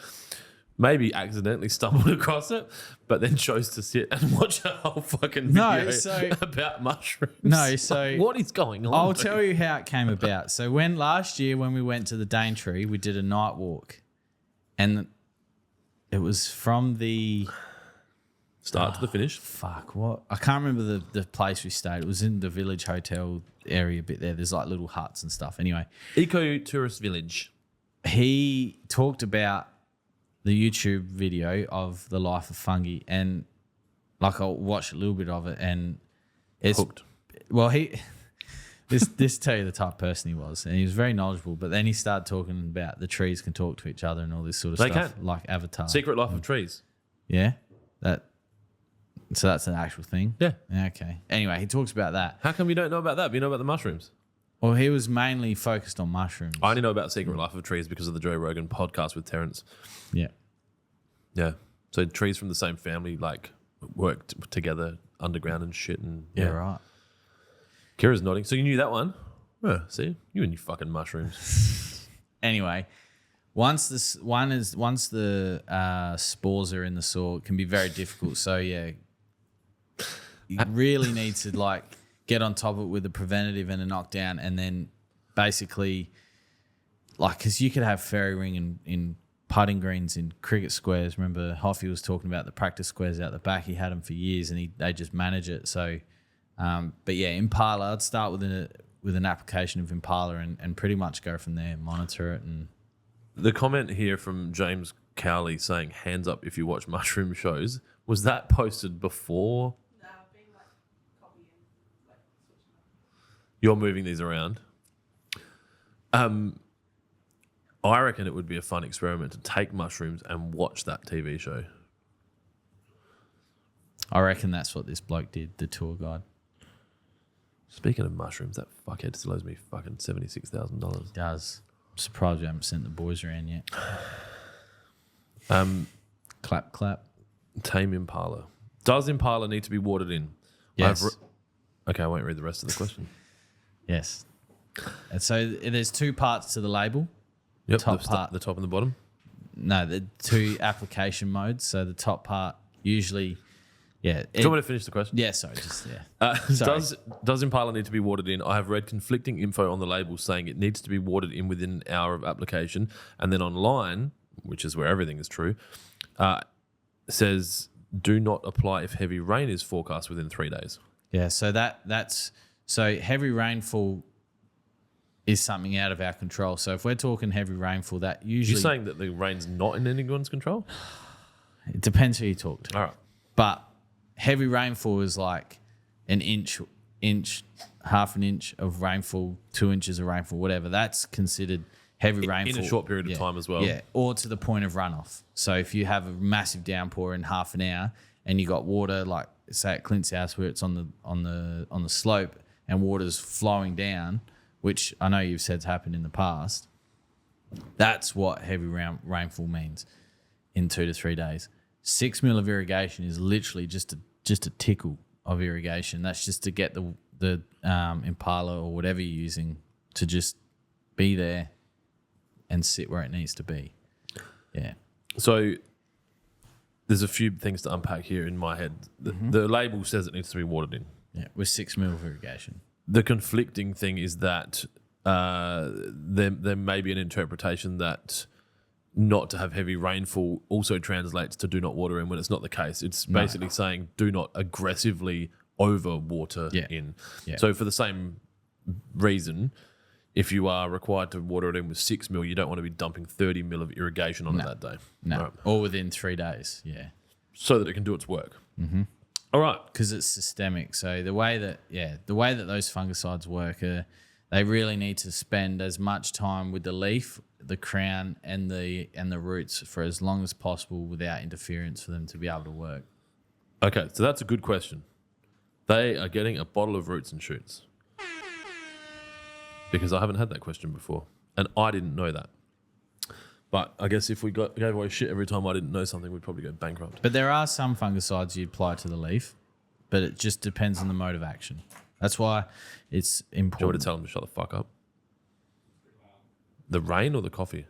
maybe accidentally stumbled across it, but then chose to sit and watch a whole fucking video about mushrooms. No, so what is going on? I'll tell you how it came about. So last year when we went to the Daintree, we did a night walk, and it was from the start to the finish. Fuck, what? I can't remember the place we stayed. It was in the village hotel area bit there. There's like little huts and stuff. Anyway. Eco Tourist Village. He talked about the YouTube video of the life of fungi, and like I watched a little bit of it, and it's hooked. Well, this tell you the type of person he was, and he was very knowledgeable. But then he started talking about the trees can talk to each other and all this sort of stuff, like Avatar. Secret Life of Trees. Yeah, so that's an actual thing. Yeah. Okay. Anyway, he talks about that. How come you don't know about that? But you know about the mushrooms? Well, he was mainly focused on mushrooms. I only know about Secret Life of Trees because of the Joe Rogan podcast with Terrence. Yeah. Yeah. So trees from the same family like worked together underground and shit. And yeah, right. Kira's nodding. So you knew that one? Yeah. See, you and your fucking mushrooms. Anyway, once the spores are in the soil, it can be very difficult. So yeah, you really need to like get on top of it with a preventative and a knockdown, and then basically, like, because you could have fairy ring in putting greens in cricket squares. Remember, Hoffy was talking about the practice squares out the back. He had them for years, and they just manage it. So, but yeah, Impala. I'd start with an application of Impala and pretty much go from there. Monitor it. And the comment here from James Cowley saying "hands up if you watch mushroom shows," was that posted before? You're moving these around. I reckon it would be a fun experiment to take mushrooms and watch that TV show. I reckon that's what this bloke did, the tour guide. Speaking of mushrooms, that fuckhead still owes me fucking $76,000. Does. I'm surprised you haven't sent the boys around yet. Clap, clap. Tame Impala. Does Impala need to be watered in? Yes. Okay, I won't read the rest of the question. Yes. And so there's two parts to the label. Yep, Top part. The top and the bottom. No, the two application modes. So the top part usually, yeah. Do you want me to finish the question? Yeah, sorry, just yeah. Sorry. Does Impala need to be watered in? I have read conflicting info on the label saying it needs to be watered in within an hour of application, and then online, which is where everything is true, says do not apply if heavy rain is forecast within 3 days. Yeah, so that's heavy rainfall is something out of our control. So if we're talking heavy rainfall, that usually... You're saying that the rain's not in anyone's control? It depends who you talk to. All right. But heavy rainfall is like an inch, half an inch of rainfall, 2 inches of rainfall, whatever. That's considered heavy rainfall. In a short period of time as well. Yeah, or to the point of runoff. So if you have a massive downpour in half an hour and you got water, like say at Clint's house where it's on the slope and water's flowing down, which I know you've said's happened in the past, that's what heavy rainfall means in 2 to 3 days. 6 mil of irrigation is literally just a tickle of irrigation. That's just to get the Impala or whatever you're using to just be there and sit where it needs to be. Yeah. So there's a few things to unpack here in my head. The label says it needs to be watered in. Yeah, with 6 mil of irrigation. The conflicting thing is that there may be an interpretation that not to have heavy rainfall also translates to do not water in when it's not the case. It's basically saying do not aggressively over water in. Yeah. So for the same reason, if you are required to water it in with 6 mil, you don't want to be dumping 30 mil of irrigation on it that day. No, right. or within 3 days, yeah. So that it can do its work. Mm-hmm. All right. Because it's systemic. So the way that those fungicides work, they really need to spend as much time with the leaf, the crown, and the roots for as long as possible without interference for them to be able to work. Okay, so that's a good question. They are getting a bottle of roots and shoots. Because I haven't had that question before. And I didn't know that. But I guess if we gave away shit every time I didn't know something, we'd probably go bankrupt. But there are some fungicides you apply to the leaf, but it just depends on the mode of action. That's why it's important. Do you want to tell them to shut the fuck up? The rain or the coffee?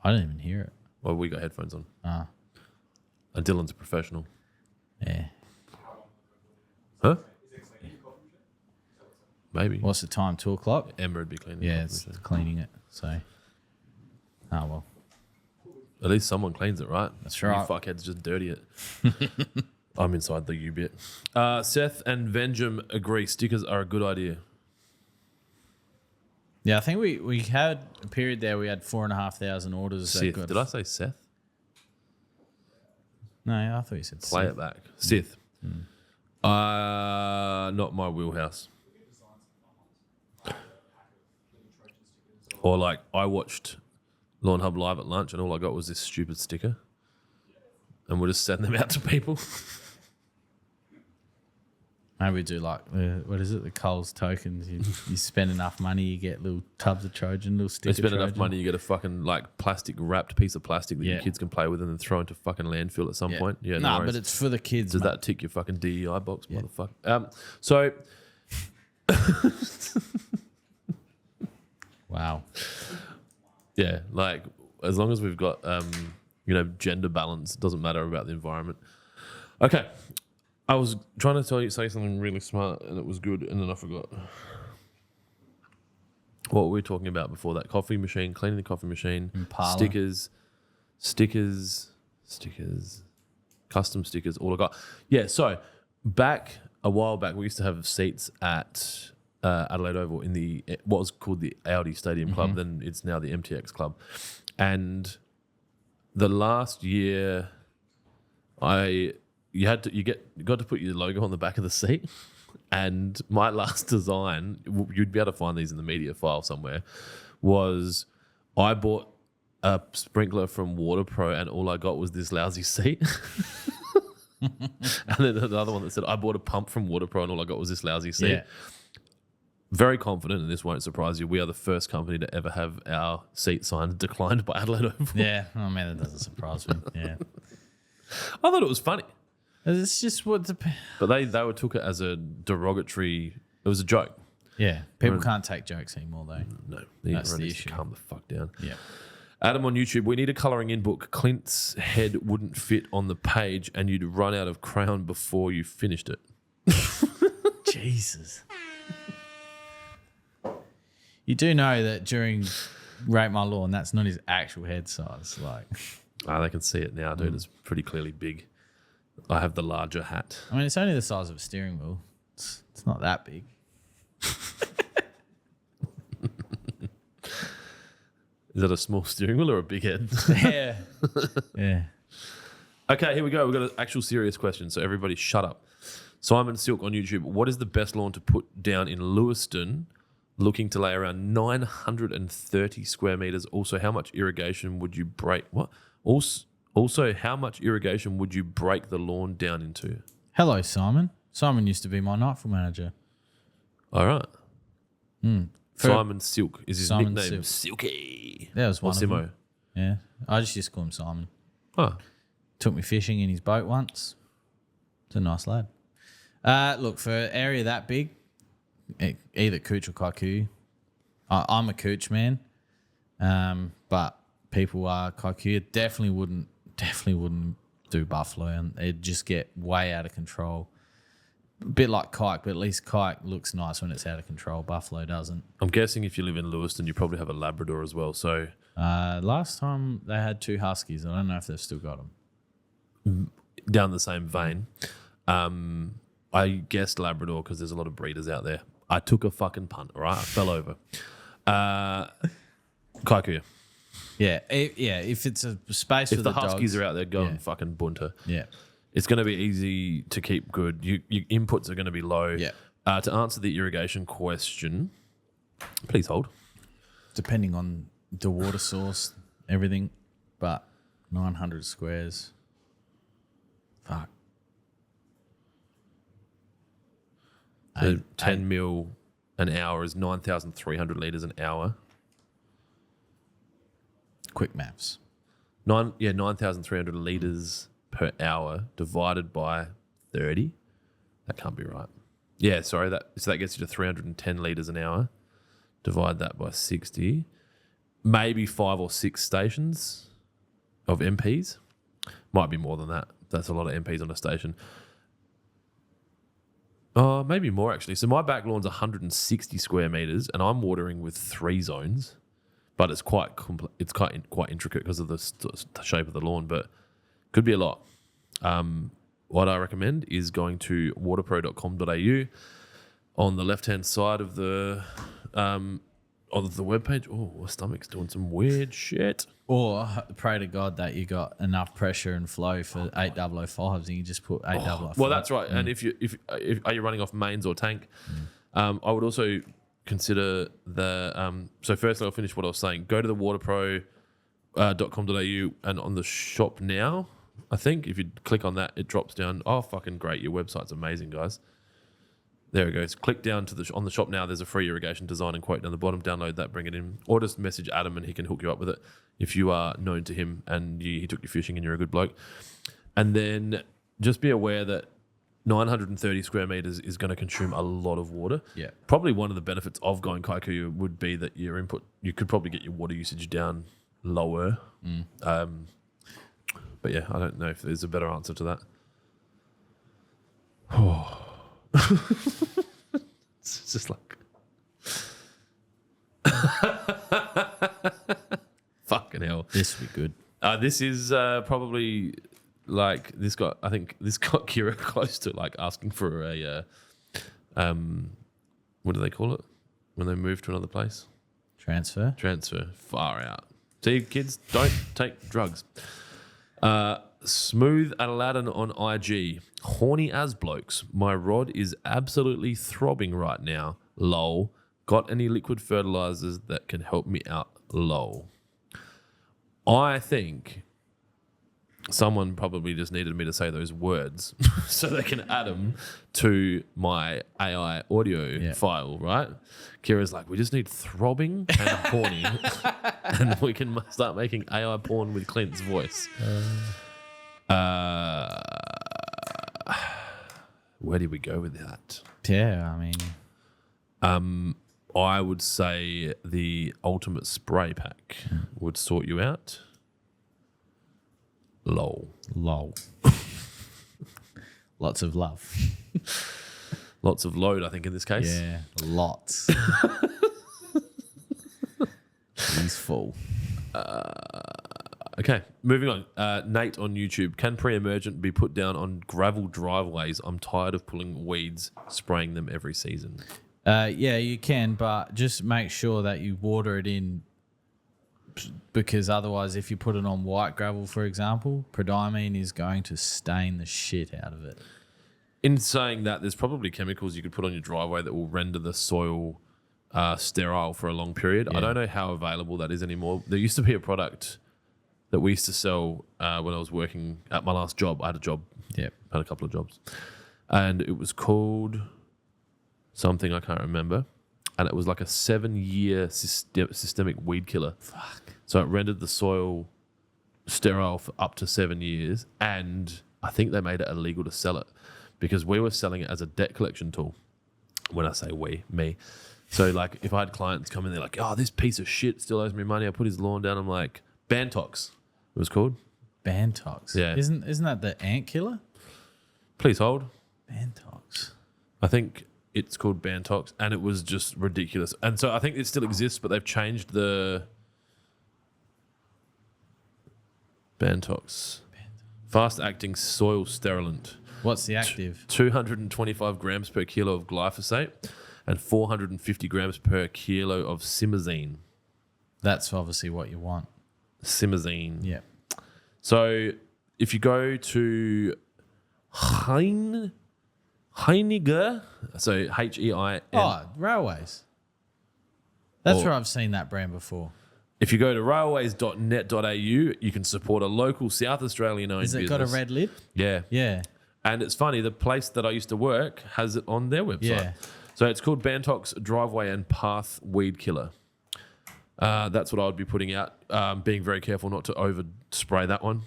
I didn't even hear it. Well, we got headphones on. Ah, And Dylan's a professional. yeah. Huh? Maybe. What's the time? 2 o'clock? Emma would be cleaning. Yeah, the it's coffee machine. cleaning it. So, oh well, At least someone cleans it, right? That's You right. fuckheads just dirty it. I'm inside the U bit. Seth and Venjum agree stickers are a good idea. yeah. I think we had a period there. We had 4,500 orders. that Sith. got- Did I say Seth? No, I thought you said Play Seth. it back. Sith. Not my wheelhouse. Or like I watched Lawnhub Live at lunch and all I got was this stupid sticker. And we'll just send them out to people. Maybe we do like what is it? The Coles tokens. You spend enough money, you get little tubs of Trojan, little They sticker. spend enough Trojan. money, you get a fucking like plastic wrapped piece of plastic that your Yeah. kids can play with and then throw into fucking landfill at some Yeah. point. Yeah, no Nah, worries. but it's for the kids. Does mate. that tick your fucking DEI box, Yeah. motherfucker? So Wow. yeah, like as long as we've got gender balance, it doesn't matter about the environment. Okay. I was trying to say something really smart and it was good and then I forgot. What were we talking about before that? Coffee machine, cleaning the coffee machine, Impala. stickers, custom stickers, all I got. Yeah, so a while back, we used to have seats at Adelaide Oval in the what was called the Audi Stadium Club. Then it's now the MTX Club. And the last year, you got to put your logo on the back of the seat. And my last design, you'd be able to find these in the media file somewhere, was I bought a sprinkler from WaterPro and all I got was this lousy seat. And then another one that said I bought a pump from WaterPro and all I got was this lousy seat. Yeah. Very confident, and this won't surprise you, we are the first company to ever have our seat sign declined by Adelaide Oval. Yeah. Oh man, that doesn't surprise me. Yeah. I thought it was funny. It's just what the But they took it as a derogatory, it was a joke. yeah. People can't take jokes anymore though. No, That's everyone the needs to issue. calm the fuck down. Yeah. Adam on YouTube, we need a colouring in book. Clint's head wouldn't fit on the page and you'd run out of crayon before you finished it. Jesus. You do know that during Rate My Lawn, that's not his actual head size. Like, They can see it now, dude. It's pretty clearly big. I have the larger hat. I mean, it's only the size of a steering wheel. It's not that big. Is that a small steering wheel or a big head? Yeah. Yeah. Okay, here we go. We've got an actual serious question, so everybody shut up. Simon Silk on YouTube. What is the best lawn to put down in Lewiston? Looking to lay around 930 square meters. Also, how much irrigation would you break? What? Also, how much irrigation would you break the lawn down into? Hello, Simon. Simon used to be my nightful manager. All right. For- Simon Silk is his Simon nickname. Silk. Silky. That was Or one of them. Simo. Yeah. I just used to call him Simon. Oh, Took me fishing in his boat once. It's a nice lad. Look, for an area that big, either Cooch or Kaiku. I'm a Cooch man, but people are Kaiku. Definitely wouldn't do Buffalo, and it'd just get way out of control. A bit like Kike, but at least Kike looks nice when it's out of control. Buffalo doesn't. I'm guessing if you live in Lewiston, you probably have a Labrador as well. So Last time they had 2 Huskies. I don't know if they've still got them. down the same vein, I guessed Labrador because there's a lot of breeders out there. I took a fucking punt, all right? I fell over. Kaikuya. Yeah, if it's a space If for the the Huskies dogs, are out there, go yeah. and fucking bunter. Yeah. It's going to be easy to keep good. Your inputs are going to be low. Yeah. To answer the irrigation question, please hold. Depending on the water source, everything, but 900 squares. Fuck. So Eight- 10 mil an hour is 9,300 litres an hour. Quick maths. 9,300 litres per hour divided by 30. That can't be right. Yeah, sorry. So that gets you to 310 litres an hour. Divide that by 60. Maybe 5 or 6 stations. of MPs. Might be more than that. That's a lot of MPs on a station. Oh, maybe more actually. So my back lawn's 160 square meters, and I'm watering with 3 zones, but it's quite quite intricate because of the shape of the lawn. But could be a lot. What I recommend is going to waterpro.com.au. On the left-hand side of the webpage. Oh, my stomach's doing some weird shit. Or pray to God that you got enough pressure and flow for 8005s and you just put 8005. Well, that's right. And if are you running off mains or tank? I would also consider the so firstly I'll finish what I was saying. Go to the waterpro.com.au and on the shop now, I think if you click on that, it drops down. Oh, fucking great. Your website's amazing, guys. There it goes. Click down to on the shop now. There's a free irrigation design and quote down the bottom. Download that, bring it in, or just message Adam and he can hook you up with it if you are known to him and he took you fishing and you're a good bloke. And then just be aware that 930 square meters is going to consume a lot of water. Yeah. Probably one of the benefits of going Kaiku would be that you could probably get your water usage down lower. But yeah, I don't know if there's a better answer to that. Oh. It's just like fucking hell. This would be good. This is probably like I think this got Kira close to like asking for a what do they call it when they move to another place? Transfer. Far out. See, kids, don't take drugs. Smooth Aladdin on IG. Horny as blokes. My rod is absolutely throbbing right now. Lol. Got any liquid fertilizers that can help me out? Lol. I think someone probably just needed me to say those words so they can add them to my AI audio file, right? Kira's like, we just need throbbing and horny and we can start making AI porn with Clint's voice. Where do we go with that? Yeah, I mean, I would say the ultimate spray pack would sort you out. Lol. Lots of love. Lots of load, I think, in this case. Yeah, lots. He's full. Okay, moving on. Nate on YouTube. Can pre-emergent be put down on gravel driveways? I'm tired of pulling weeds, spraying them every season. Yeah, you can, but just make sure that you water it in because otherwise if you put it on white gravel, for example, prodiamine is going to stain the shit out of it. In saying that, there's probably chemicals you could put on your driveway that will render the soil sterile for a long period. Yeah. I don't know how available that is anymore. There used to be a product that we used to sell when I was working at my last job. I had a job. Yeah. Had a couple of jobs. And it was called something I can't remember. And it was like a 7-year systemic weed killer. Fuck. So it rendered the soil sterile for up to 7 years. And I think they made it illegal to sell it because we were selling it as a debt collection tool. When I say we, me. So like if I had clients come in, they're like, oh, this piece of shit still owes me money. I put his lawn down. I'm like, Bantox, it was called. Bantox? Yeah. Isn't that the ant killer? Please hold. Bantox. I think it's called Bantox, and it was just ridiculous. And so I think it still exists, but they've changed the Bantox. Fast-acting soil sterilant. What's the active? 225 grams per kilo of glyphosate and 450 grams per kilo of simazine. That's obviously what you want. Simazine. Yeah. So if you go to Heiniger, so H-E-I-N. Oh, railways. That's where I've seen that brand before. If you go to railways.net.au, you can support a local South Australian-owned business. Has it got a red lid? Yeah. Yeah. And it's funny, the place that I used to work has it on their website. Yeah. So it's called Bantox Driveway and Path Weed Killer. That's what I would be putting out. Being very careful not to over spray that one.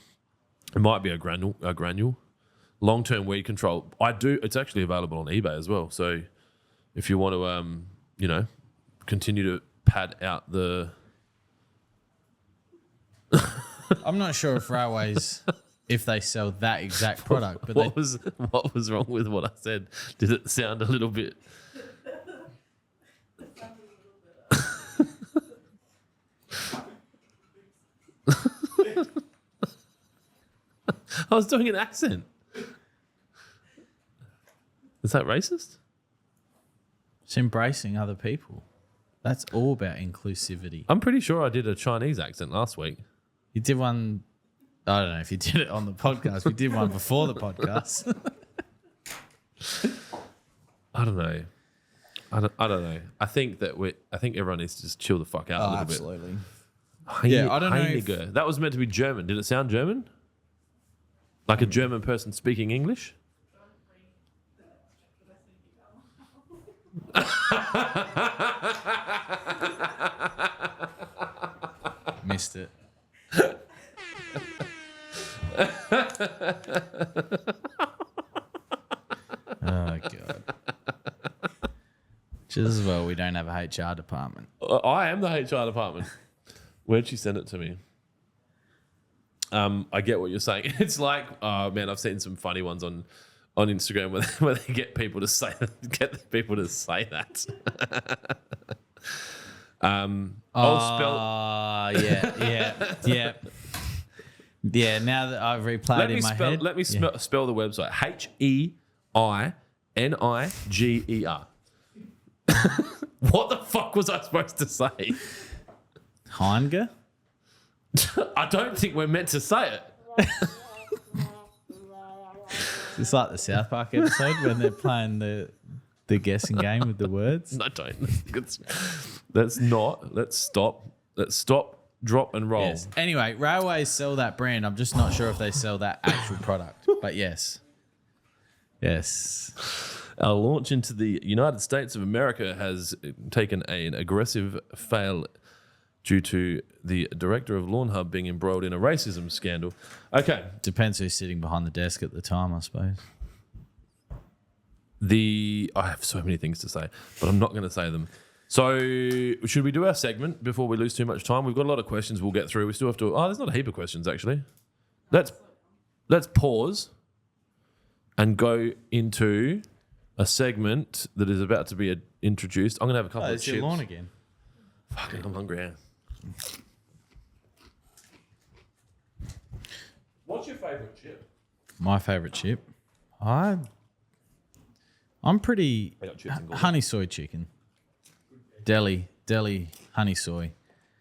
It might be a granule. Long-term weed control. It's actually available on eBay as well. So if you want to, continue to pad out the I'm not sure if Railways, if they sell that exact product, but What was wrong with what I said? Did it sound a little bit? I was doing an accent. Is that racist? it's embracing other people. That's all about inclusivity. I'm pretty sure I did a Chinese accent last week. You did one. I don't know if you did it on the podcast. We did one before the podcast. I don't know. I don't know. I think everyone needs to just chill the fuck out a little absolutely. bit. Yeah, I don't know if- Heiniger. That was meant to be German. Did it sound German? Like a German person speaking English? Missed it. Oh god. Just as well we don't have a HR department. I am the HR department. Where'd she send it to me? I get what you're saying. It's like, oh man, I've seen some funny ones on Instagram where they get people to say that. I'll spell. Yeah. Now that I've replayed in my head, Let me spell the website. HEINIGER. What the fuck was I supposed to say? Heinge. I don't think we're meant to say it. It's like the South Park episode when they're playing the guessing game with the words. No, don't. Let's not. Let's stop. Let's stop, drop, and roll. Yes. Anyway, Railways sell that brand. I'm just not sure if they sell that actual product. But yes. Yes. Our launch into the United States of America has taken an aggressive fail due to the director of Lawnhub being embroiled in a racism scandal. Okay. Depends who's sitting behind the desk at the time, I suppose. I have so many things to say, but I'm not going to say them. So should we do our segment before we lose too much time? We've got a lot of questions we'll get through. We still have to... Oh, there's not a heap of questions, actually. Let's pause and go into a segment that is about to be introduced. I'm going to have a couple of It's chips. your lawn again. Fucking, I'm hungry. What's your favourite chip? My favourite chip? I'm pretty... I got chips and honey soy chicken. Deli honey soy.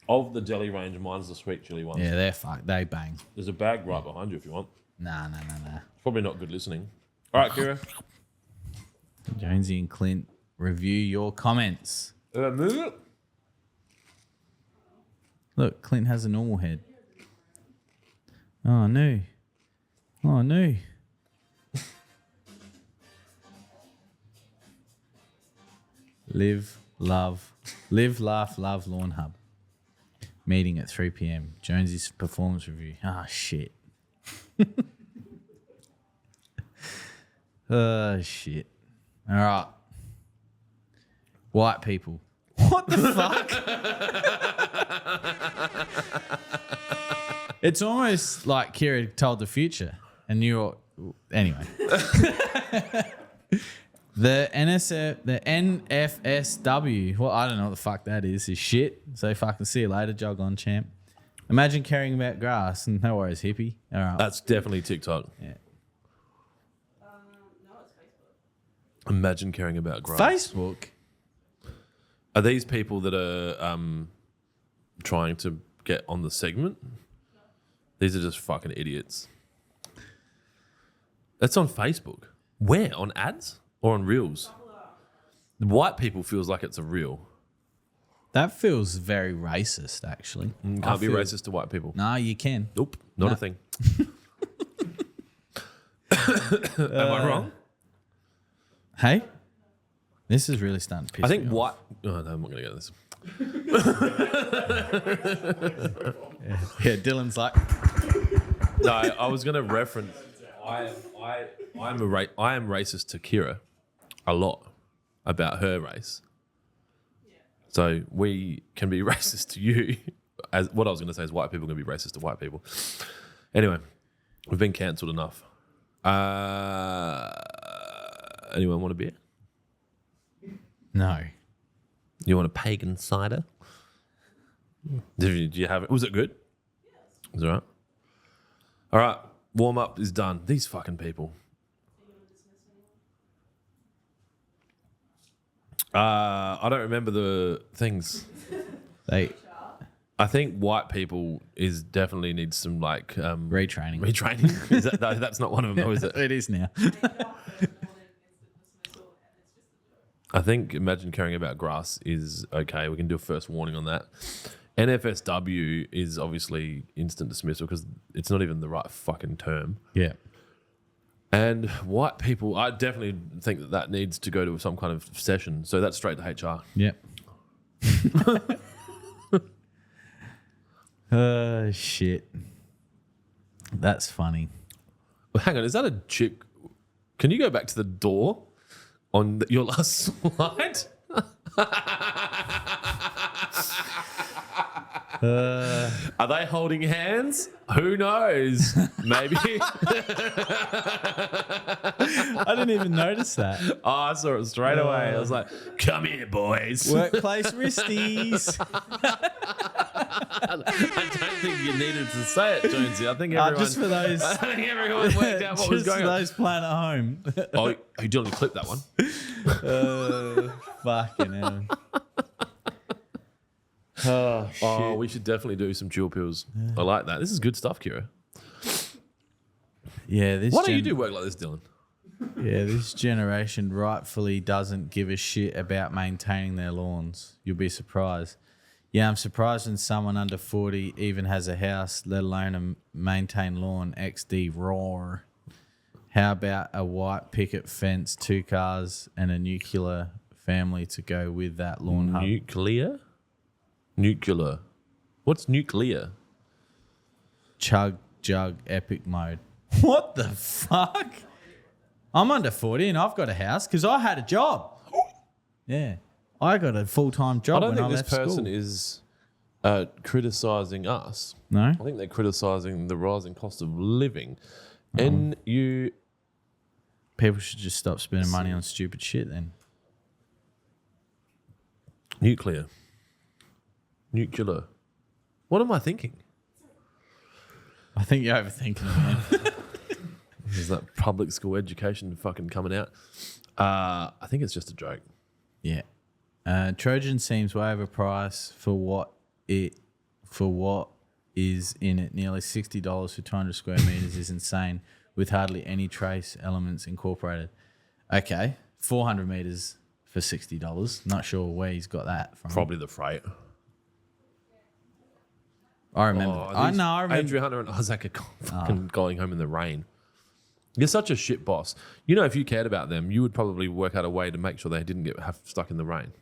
Of the deli range, mine's the sweet chili one. Yeah, they bang. There's a bag right behind you if you want. Nah. Probably not good listening. All right, Kira. Jonesy and Clint, review your comments. Move it. Look, Clint has a normal head. Oh, no. Live, laugh, love, Lawnhub. Meeting at 3 p.m. Jonesy's performance review. Ah, shit. Oh, shit. All right. White people. What the fuck? It's almost like Kira told the future, and you're anyway. The NFSW. Well, I don't know what the fuck that is shit. So fucking see you later, jog on, champ. Imagine caring about grass, and no worries, hippie. All right. That's definitely TikTok. Yeah. No, it's Facebook. Imagine caring about grass. Facebook. Are these people that are trying to get on the segment? These are just fucking idiots. That's on Facebook. Where? On ads or on reels? White people feels like it's a reel. That feels very racist, actually. Can't be racist to white people. No, you can. Nope, not a thing. Am I wrong? Hey, this is really starting to piss I think me off. white... Oh, no, I'm not going to get this. Yeah, Dylan's like... No, I was going to reference... I am racist to Kira a lot about her race. So we can be racist to you as what I was going to say is white people are going to be racist to white people. Anyway, we've been cancelled enough. Anyone want a beer? No. You want a pagan cider? Did you have it? Was it good? Was it all right? All right, warm up is done. These fucking people. I don't remember the things. I think white people definitely needs some like Retraining. retraining. Is that's not one of them, though, is it? It is now. I think imagine caring about grass is okay. We can do a first warning on that. NFSW is obviously instant dismissal because it's not even the right fucking term. Yeah. And white people, I definitely think that needs to go to some kind of session. So that's straight to HR. Yep. Shit. That's funny. Well, hang on, is that a chick? Can you go back to the door on your last slide? Are they holding hands? Who knows? Maybe. I didn't even notice that. Oh, I saw it straight away. I was like, come here, boys. Workplace wristies. I don't think you needed to say it, Jonesy. I think everyone, Just for those. I think everyone worked out what was Just going for on. those playing at home. Oh, you did only clip that one. Fucking hell. Oh, shit. Oh, we should definitely do some dual pills. I like that. This is good stuff, Kira. Yeah, Why don't you do work like this, Dylan? Yeah, this generation rightfully doesn't give a shit about maintaining their lawns. You'll be surprised. Yeah, I'm surprised when someone under 40 even has a house, let alone a maintained lawn. XD roar. How about a white picket fence, 2 cars, and a nuclear family to go with that lawn hub? Nuclear. What's nuclear? Chug, jug, epic mode. What the fuck? I'm under 40 and I've got a house because I had a job. Yeah. I got a full-time job I don't when I think left this person school. is criticising us. No? I think they're criticising the rising cost of living. NU. People should just stop spending money on stupid shit then. Nuclear. What am I thinking? I think you're overthinking it, man. Is that public school education fucking coming out? I think it's just a joke. Yeah. Trojan seems way overpriced for what is in it. Nearly $60 for 200 square meters is insane, with hardly any trace elements incorporated. Okay, 400 meters for $60. Not sure where he's got that from. Probably the freight. I remember. I remember. Andrew Hunter and Isaac are fucking going home in the rain. You're such a shit boss. You know, if you cared about them, you would probably work out a way to make sure they didn't get stuck in the rain.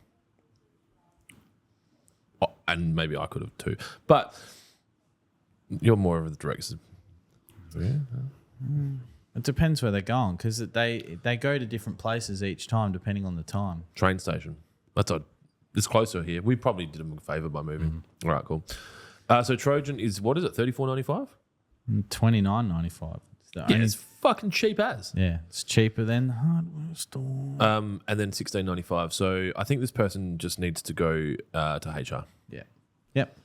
Oh, and maybe I could have too. But you're more of the director. It depends where they're going because they go to different places each time depending on the time. Train station. It's closer here. We probably did them a favour by moving. All right, cool. So Trojan is, what is it, $34.95? $29.95. Yeah, it's fucking cheap as. Yeah, it's cheaper than the hardware store. And then $16.95. So I think this person just needs to go to HR. Yeah. Yep.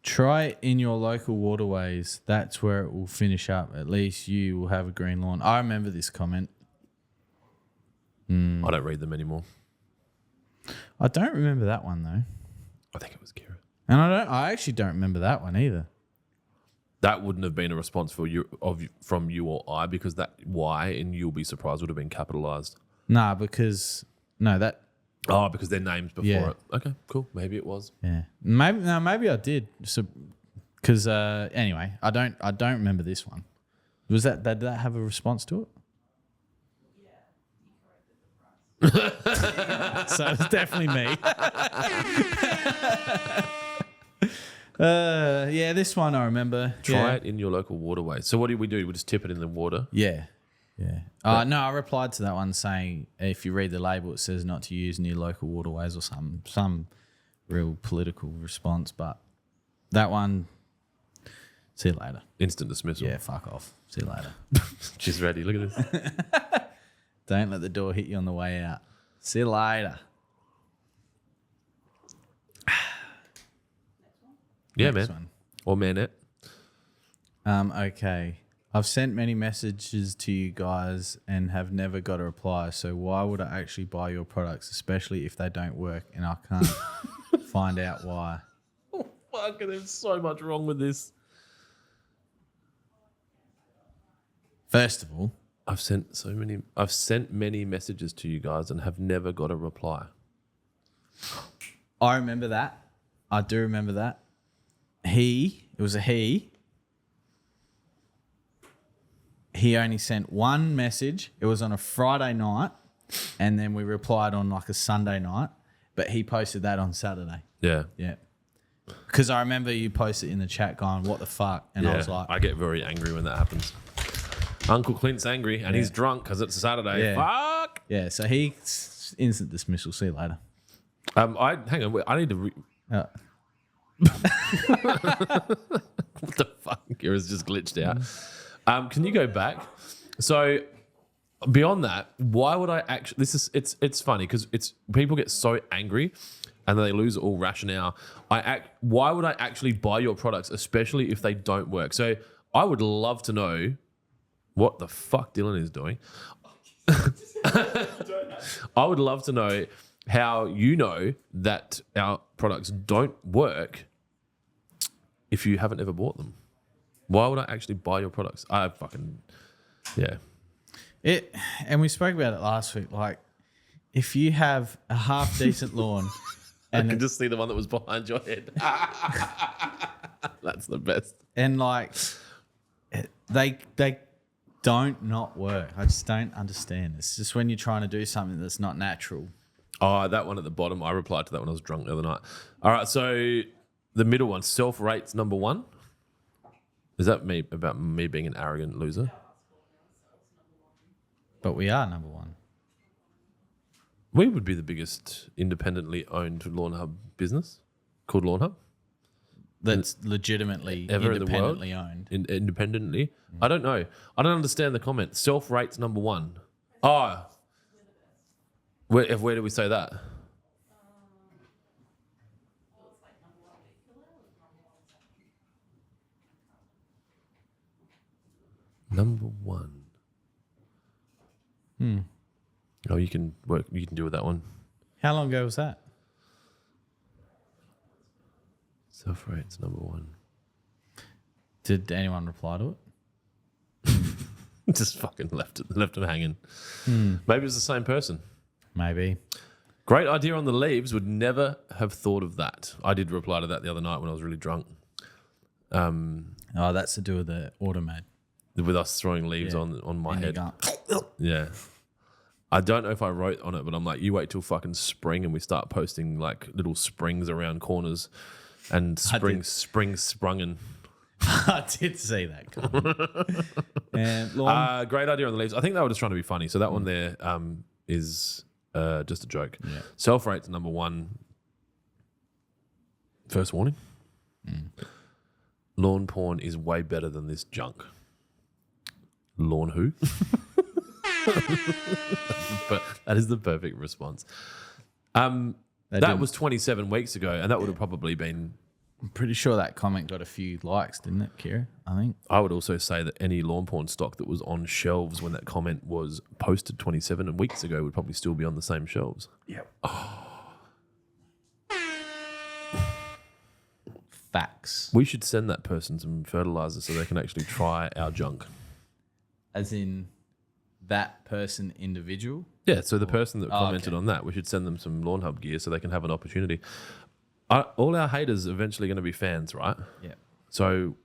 Try it in your local waterways. That's where it will finish up. At least you will have a green lawn. I remember this comment. I don't read them anymore. I don't remember that one though. I think it was Kira. And I actually don't remember that one either. That wouldn't have been a response from you or I, because that Y in "you'll be surprised" would have been capitalized. Nah, because because their names before Yeah. it. Okay, cool. Maybe it was. yeah, maybe I did. So, because anyway, I don't remember this one. Did that have a response to it? So it's definitely me. Yeah, this one I remember. Try it in your local waterway. So what do? We just tip it in the water. Yeah. No, I replied to that one saying if you read the label, it says not to use near local waterways or some real political response, but that one, see you later. Instant dismissal. Yeah, fuck off. See you later. She's ready. Look at this. Don't let the door hit you on the way out. See you later. Yeah, Next man. Or manette. Okay. I've sent many messages to you guys and have never got a reply. So why would I actually buy your products, especially if they don't work and I can't find out why? Oh, fuck. There's so much wrong with this. First of all, I've sent many messages to you guys and have never got a reply. I remember that. I do remember that. It was a he. He only sent one message. It was on a Friday night, and then we replied on like a Sunday night, but he posted that on Saturday. Yeah. Yeah. Because I remember you posted in the chat going, what the fuck? And I was like, I get very angry when that happens. Uncle Clint's angry and he's drunk because it's a Saturday. Yeah. Fuck. yeah. So he instant dismissal. See you later. Hang on. I need to. Uh, What the fuck? Kira's just glitched out. Can you go back? So beyond that, why would I actually? It's funny because people get so angry and they lose all rationale. Why would I actually buy your products, especially if they don't work? So I would love to know what the fuck Dylan is doing. I would love to know how you know that our products don't work if you haven't ever bought them. Why would I actually buy your products? Yeah. And we spoke about it last week. Like, if you have a half decent lawn, I and can just see the one that was behind your head. That's the best. and like they don't not work. I just don't understand. It's just when you're trying to do something that's not natural. Oh, that one at the bottom. I replied to that when I was drunk the other night. All right, so the middle one, self-rates number one. Is that about me being an arrogant loser? But we are number one. We would be the biggest independently owned lawn hub business called Lawn Hub. That's legitimately Ever in the world? independently owned. Independently? I don't know. I don't understand the comment. Self-rates number one. Oh. Where do we say that? Number one. Oh, you can deal with that one. How long ago was that? Self-rates number one. Did anyone reply to it? Just fucking left it hanging. Maybe it's the same person. Maybe. Great idea on the leaves. Would never have thought of that. I did reply to that the other night when I was really drunk. Oh, that's to do with the automat. With us throwing leaves on my And head. you go, Yeah. I don't know if I wrote on it, but I'm like, you wait till fucking spring and we start posting like little springs around corners and spring sprungen. I did see that coming. And Great idea on the leaves. I think they were just trying to be funny. So that one there is just a joke. Yeah. Self-rate's number one. First warning. Lawn porn is way better than this junk. Lawn who? But that is the perfect response. That was 27 weeks ago, and that would have probably been. I'm pretty sure that comment got a few likes, didn't it, Kira? I think. I would also say that any lawn porn stock that was on shelves when that comment was posted 27 weeks ago would probably still be on the same shelves. Yep. Facts. We should send that person some fertilizer so they can actually try our junk. As in that person individual? Yeah, so the person that commented okay. on that, we should send them some Lawn Hub gear so they can have an opportunity. All our haters are eventually going to be fans, right? Yeah. So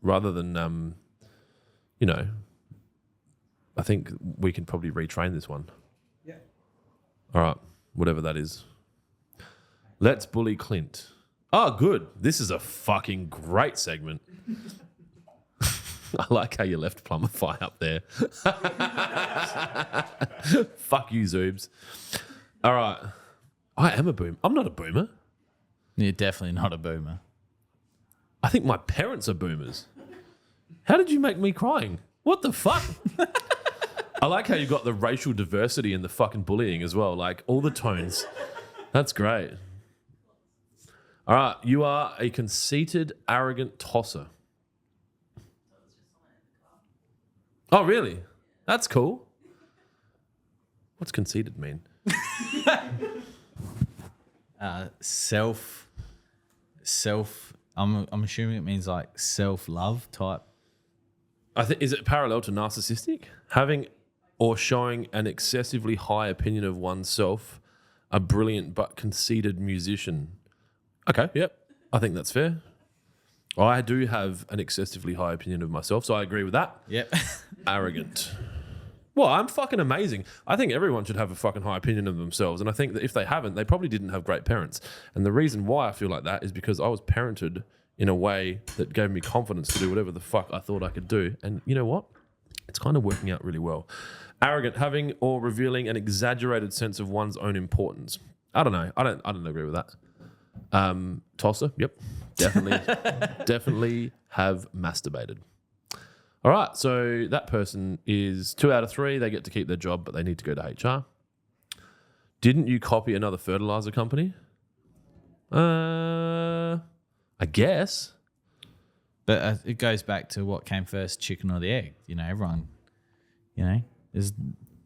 rather than, I think we can probably retrain this one. Yeah. All right, whatever that is. Let's bully Clint. Oh, good. This is a fucking great segment. I like how you left Plumify up there. Fuck you, Zoobs. All right. I am a boomer. I'm not a boomer. You're definitely not a boomer. I think my parents are boomers. How did you make me crying? What the fuck? I like how you got the racial diversity and the fucking bullying as well. Like all the tones. That's great. All right. You are a conceited, arrogant tosser. Oh, really? That's cool. What's conceited mean? Self. I'm assuming it means like self-love type. I think is it parallel to narcissistic? Having or showing an excessively high opinion of oneself, a brilliant but conceited musician. Okay, yep. I think that's fair. I do have an excessively high opinion of myself, so I agree with that. Yep. Arrogant. Well, I'm fucking amazing. I think everyone should have a fucking high opinion of themselves. And I think that if they haven't, they probably didn't have great parents. And the reason why I feel like that is because I was parented in a way that gave me confidence to do whatever the fuck I thought I could do. And you know what? It's kind of working out really well. Arrogant, having or revealing an exaggerated sense of one's own importance. I don't know. I don't agree with that. Tosser, yep. Definitely have masturbated. All right, so that person is 2 out of 3. They get to keep their job, but they need to go to HR. Didn't you copy another fertilizer company? I guess. But it goes back to what came first, chicken or the egg. You know, everyone, there's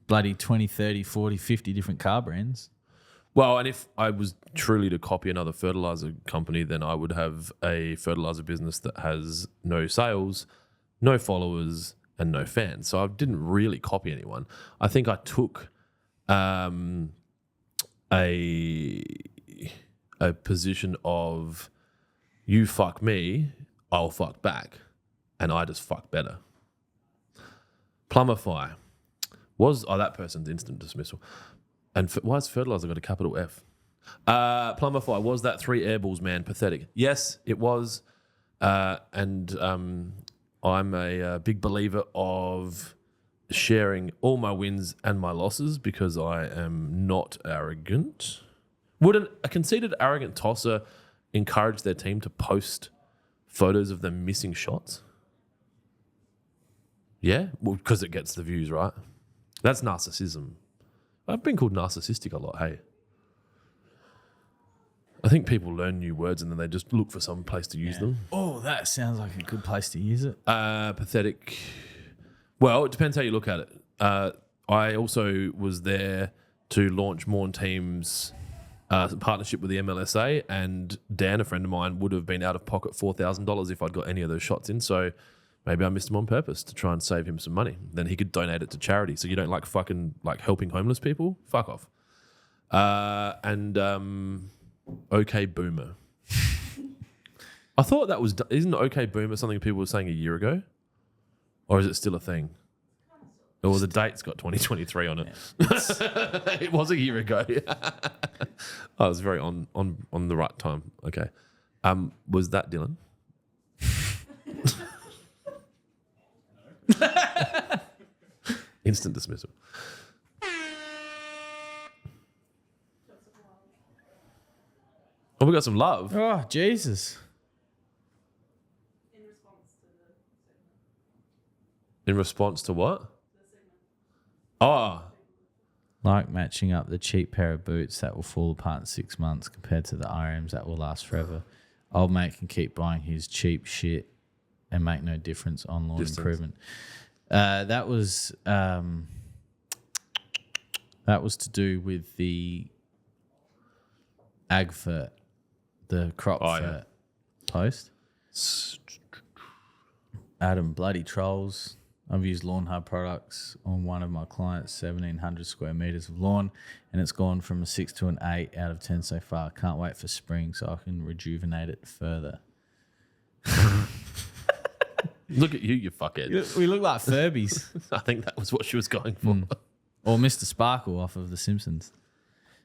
bloody 20, 30, 40, 50 different car brands. Well, and if I was truly to copy another fertilizer company, then I would have a fertilizer business that has no sales, no followers, and no fans. So I didn't really copy anyone. I think I took a position of you fuck me, I'll fuck back, and I just fuck better. Plumify that person's instant dismissal. And why has fertilizer got a capital F? Plumify, was that 3 airballs, man? Pathetic. Yes, it was. And I'm a big believer of sharing all my wins and my losses because I am not arrogant. Would a conceited, arrogant tosser encourage their team to post photos of them missing shots? Yeah? Well, because it gets the views, right? That's narcissism. I've been called narcissistic a lot, hey. I think people learn new words and then they just look for some place to use them. Oh, that sounds like a good place to use it. Pathetic. Well, it depends how you look at it. I also was there to launch Morn Team's partnership with the MLSA, and Dan, a friend of mine, would have been out of pocket $4,000 if I'd got any of those shots in. So maybe I missed him on purpose to try and save him some money. Then he could donate it to charity. So you don't like fucking like helping homeless people? Fuck off. Okay Boomer. I thought that was, isn't Okay Boomer something people were saying a year ago? Or is it still a thing? Or the date's got 2023 on it. Yeah. It was a year ago. I was very on the right time. Okay. Was that Dylan? Instant dismissal. Oh, we got some love. Oh, Jesus. In response to what? Oh. Like matching up the cheap pair of boots that will fall apart in 6 months compared to the RMs that will last forever. Old mate can keep buying his cheap shit and make no difference on lawn improvement. That was to do with the agvert, the crop fert post. Adam bloody trolls. I've used Lawnhub products on one of my clients, 1,700 square meters of lawn, and it's gone from a 6 to an 8 out of 10 so far. Can't wait for spring so I can rejuvenate it further. Look at you, you fuckhead. We look like Furbies. I think that was what she was going for. Or Mr. Sparkle off of The Simpsons.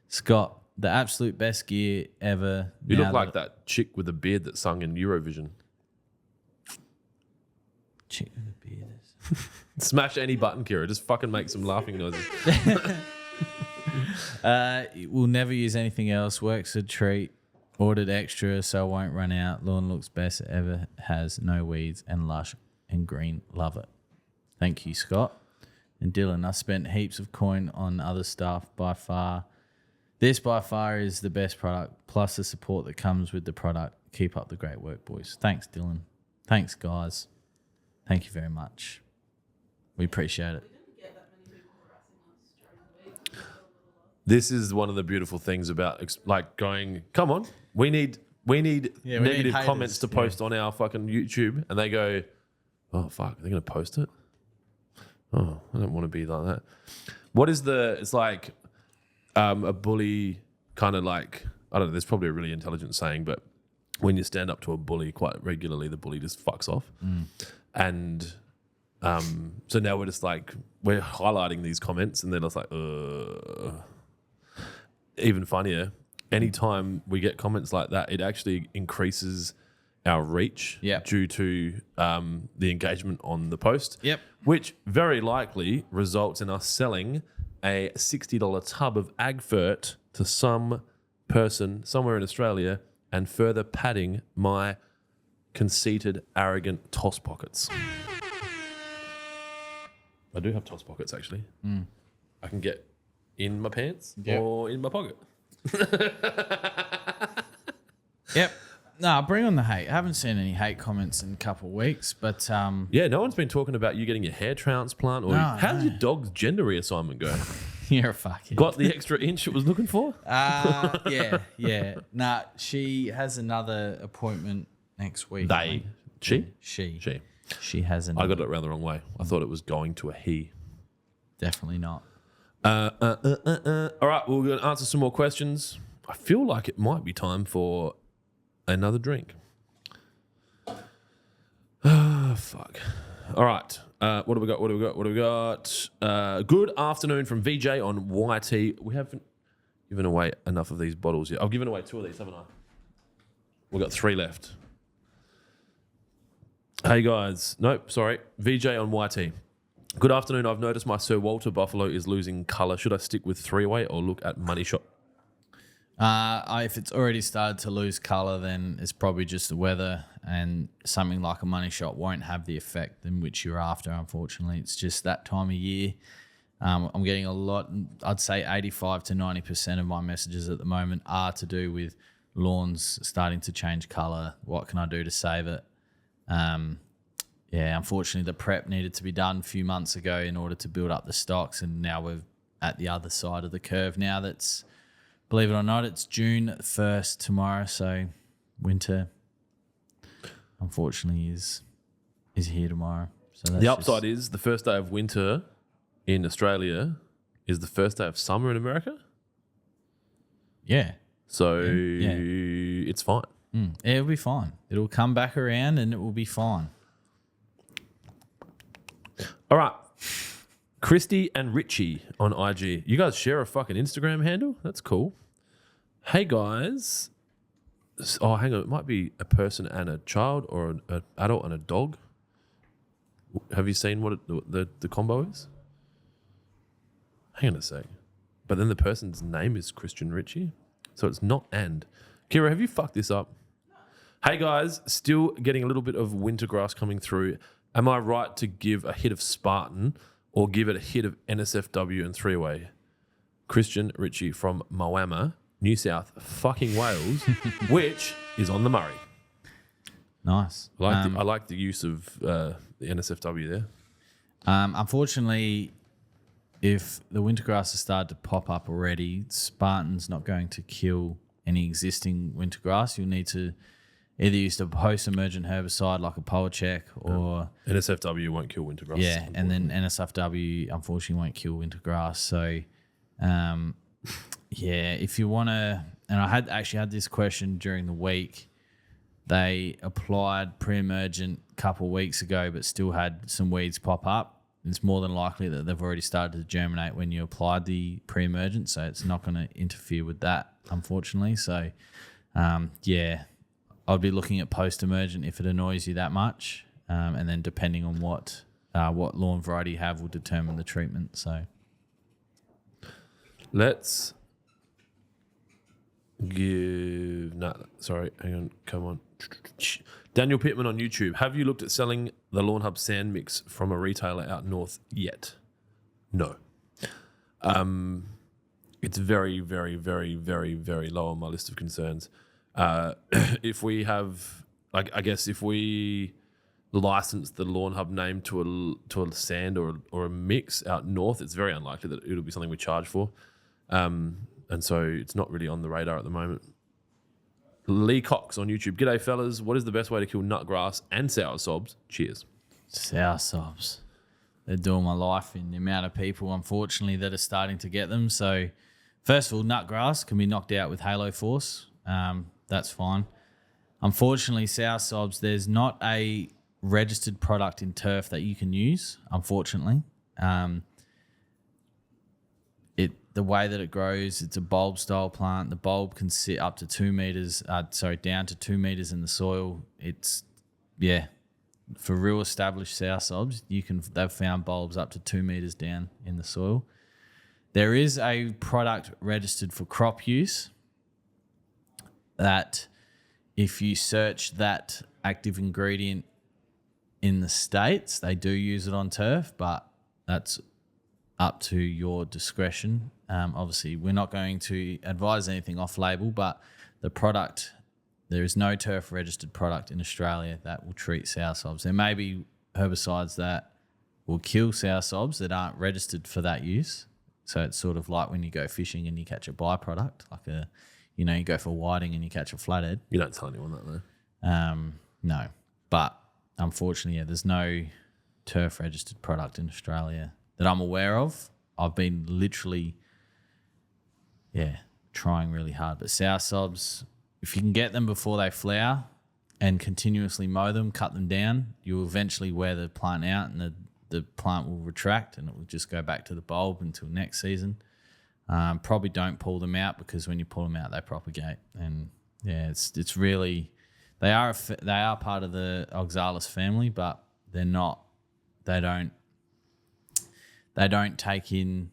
Scott, the absolute best gear ever. You look like that chick with a beard that sung in Eurovision. Chick with a beard. Smash any button, Kira. Just fucking make some laughing noises. We'll never use anything else. Works a treat. Ordered extra so it won't run out. Lawn looks best it ever has. No weeds and lush and green. Love it. Thank you, Scott. And Dylan, I spent heaps of coin on other stuff by far. This by far is the best product, plus the support that comes with the product. Keep up the great work, boys. Thanks, Dylan. Thanks, guys. Thank you very much. We appreciate it. This is one of the beautiful things about like going, come on, we need negative haters, comments to post on our fucking YouTube, and they go, oh fuck, are they gonna post it? Oh, I don't want to be like that. What is it's like a bully kind of like, I don't know, there's probably a really intelligent saying, but when you stand up to a bully quite regularly, the bully just fucks off. And so now we're just like, we're highlighting these comments and they're just like, even funnier, anytime we get comments like that, it actually increases our reach due to the engagement on the post, which very likely results in us selling a $60 tub of Agfert to some person somewhere in Australia and further padding my conceited, arrogant toss pockets. I do have toss pockets, actually. I can get in my pants or in my pocket. No, bring on the hate. I haven't seen any hate comments in a couple of weeks, but yeah, no one's been talking about you getting your hair transplant or how did your dog's gender reassignment go? You're a fuckhead. Got the extra inch it was looking for? Yeah. Nah, she has another appointment next week. She has another. I got it around the wrong way. I thought it was going to a he. Definitely not. All right, we're going to answer some more questions. I feel like it might be time for another drink. Fuck. All right. What do we got? Good afternoon from VJ on YT. We haven't given away enough of these bottles yet. I've given away 2 of these, haven't I? We've got 3 left. Hey, guys. Nope, sorry. VJ on YT. Good afternoon. I've noticed my Sir Walter Buffalo is losing colour. Should I stick with 3-way or look at Money Shot? If it's already started to lose colour, then it's probably just the weather, and something like a Money Shot won't have the effect in which you're after, unfortunately. It's just that time of year. I'm getting a lot, I'd say 85 to 90% of my messages at the moment are to do with lawns starting to change colour. What can I do to save it? Unfortunately, the prep needed to be done a few months ago in order to build up the stocks, and now we're at the other side of the curve now. That's, believe it or not, it's June 1st tomorrow, so winter, unfortunately, is here tomorrow. So the upside is the first day of winter in Australia is the first day of summer in America. Yeah. So it's fine. It'll be fine. It'll come back around and it will be fine. All right. Christy and Richie on IG. You guys share a fucking Instagram handle? That's cool. Hey, guys. Oh, hang on. It might be a person and a child or an adult and a dog. Have you seen what the combo is? Hang on a sec. But then the person's name is Christian Richie. So it's not and. Kira, have you fucked this up? Hey, guys. Still getting a little bit of winter grass coming through. Am I right to give a hit of Spartan or give it a hit of NSFW and 3-way? Christian Richie from Moama, New South fucking Wales, which is on the Murray. Nice. I like the use of the NSFW there. Unfortunately, if the winter grass has started to pop up already, Spartan's not going to kill any existing winter grass. You'll need to either use a post-emergent herbicide like a Polachek or... NSFW won't kill winter grass. Yeah, and then NSFW unfortunately won't kill winter grass. So, if you want to... And I had this question during the week. They applied pre-emergent a couple of weeks ago but still had some weeds pop up. It's more than likely that they've already started to germinate when you applied the pre-emergent, so it's not going to interfere with that, unfortunately. So, I'd be looking at post-emergent if it annoys you that much, and then depending on what lawn variety you have will determine the treatment. So let's Sorry, hang on. Come on. Daniel Pittman on YouTube. Have you looked at selling the Lawnhub sand mix from a retailer out north yet? No. It's very, very, very, very, very low on my list of concerns. If we have, like, I guess if we license the Lawnhub name to a sand or a mix out north, it's very unlikely that it'll be something we charge for. And so it's not really on the radar at the moment. Lee Cox on YouTube. G'day, fellas. What is the best way to kill nutgrass and sour sobs? Cheers. Sour sobs. They're doing my life in the amount of people, unfortunately, that are starting to get them. So, first of all, nutgrass can be knocked out with Halo Force. That's fine. Unfortunately, sour sobs, there's not a registered product in turf that you can use, unfortunately. The way that it grows, it's a bulb style plant. The bulb can sit up to 2 meters, down to 2 meters in the soil. It's, for real established sour sobs, they've found bulbs up to 2 meters down in the soil. There is a product registered for crop use that if you search that active ingredient in the States, they do use it on turf, but that's up to your discretion. Obviously, we're not going to advise anything off-label, but there is no turf-registered product in Australia that will treat sour sobs. There may be herbicides that will kill sour sobs that aren't registered for that use. So it's sort of like when you go fishing and you catch a byproduct, like you go for whiting and you catch a flathead. You don't tell anyone that, though. No. But unfortunately, there's no turf-registered product in Australia that I'm aware of. I've been literally, trying really hard. But sour sobs, if you can get them before they flower and continuously mow them, cut them down, you'll eventually wear the plant out and the plant will retract and it will just go back to the bulb until next season. Probably don't pull them out because when you pull them out, they propagate. And it's really, they are part of the Oxalis family, but they don't take in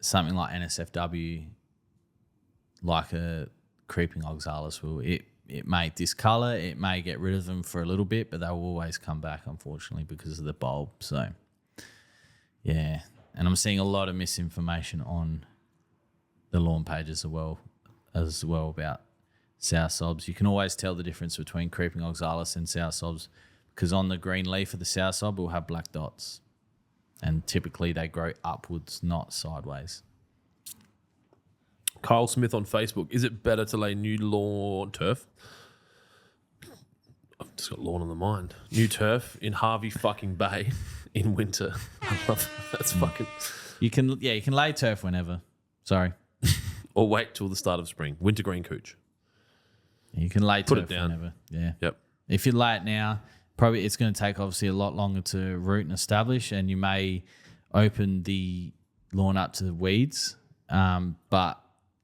something like NSFW like a creeping oxalis will. It may discolour, it may get rid of them for a little bit, but they will always come back, unfortunately, because of the bulb. So, and I'm seeing a lot of misinformation on the lawn pages as well about sour sobs. You can always tell the difference between creeping oxalis and sour sobs because on the green leaf of the sour sob, it will have black dots. And typically they grow upwards, not sideways. Kyle Smith on Facebook. Is it better to lay new lawn turf? I've just got lawn on the mind. New turf in Harvey fucking Bay in winter. I love it. That's fucking... You can lay turf whenever. Sorry. Or wait till the start of spring. Wintergreen cooch. You can lay Put turf it down. whenever. Yeah. Yep. If you lay it now, probably it's going to take obviously a lot longer to root and establish, and you may open the lawn up to weeds. But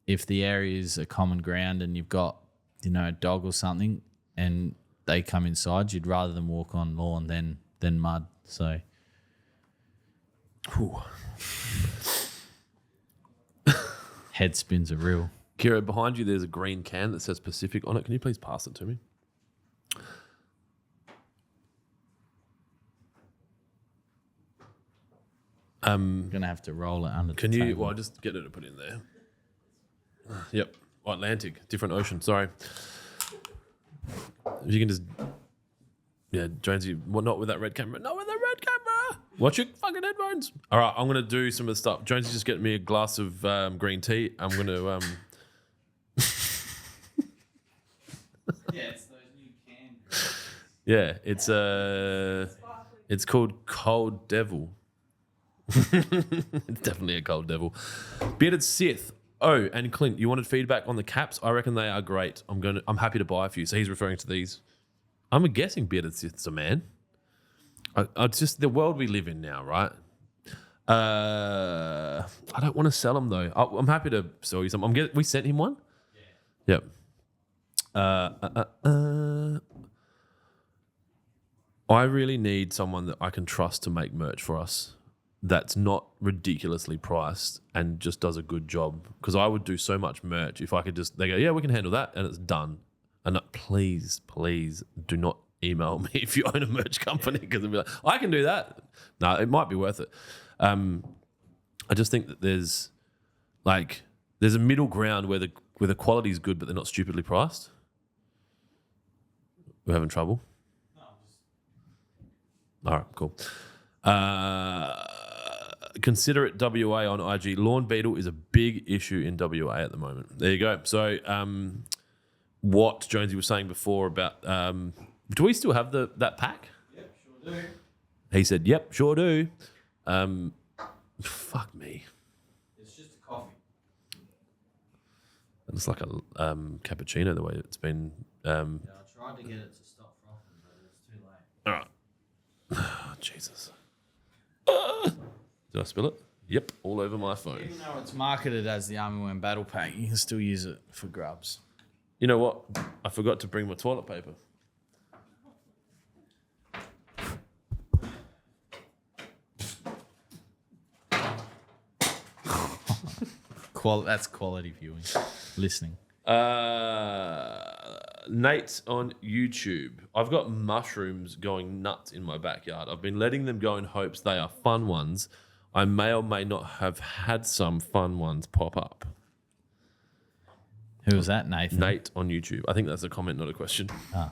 if the area is a common ground and you've got, a dog or something and they come inside, you'd rather them walk on lawn than mud. So, head spins are real. Kira, behind you there's a green can that says Pacific on it. Can you please pass it to me? I'm going to have to roll it under the table. Well, I'll just get it to put in there. Yep. Atlantic, different ocean. Sorry. If you can just... Yeah, Jonesy, not with that red camera. Not with the red camera. Watch your fucking headphones. All right, I'm going to do some of the stuff. Jonesy's just getting me a glass of green tea. I'm going to... Yeah, it's those new cans. Yeah, it's called Cold Devil. It's definitely a Cold Devil. Bearded Sith. Oh, and Clint, you wanted feedback on the caps? I reckon they are great. I'm happy to buy a few. So he's referring to these. I'm guessing Bearded Sith's a man. It's just the world we live in now, right? I don't want to sell them though. I'm happy to sell you some. We sent him one. Yeah. Yep. I really need someone that I can trust to make merch for us. that's not ridiculously priced and just does a good job. Because I would do so much merch if I could just, they go, yeah, we can handle that, and it's done. And please do not email me if you own a merch company, because they'll be like, I can do that. No, it might be worth it. I just think that there's a middle ground where the quality is good, but they're not stupidly priced. We're having trouble. All right, cool. Consider it WA on IG. Lawn beetle is a big issue in WA at the moment. There you go. So, what Jonesy was saying before about, do we still have that pack? Yep, sure do. He said, "Yep, sure do." Fuck me. It's just a coffee. It's like a cappuccino the way it's been. Yeah, I tried to get it to stop frothing, but it was too late. All right. Oh, Jesus. Did I spill it? Yep, all over my phone. Even though it's marketed as the Army Worm Battle Pack, you can still use it for grubs. You know what? I forgot to bring my toilet paper. That's quality viewing, listening. Nate on YouTube. I've got mushrooms going nuts in my backyard. I've been letting them go in hopes they are fun ones. I may or may not have had some fun ones pop up. Who was that, Nathan? Nate on YouTube. I think that's a comment, not a question. Ah.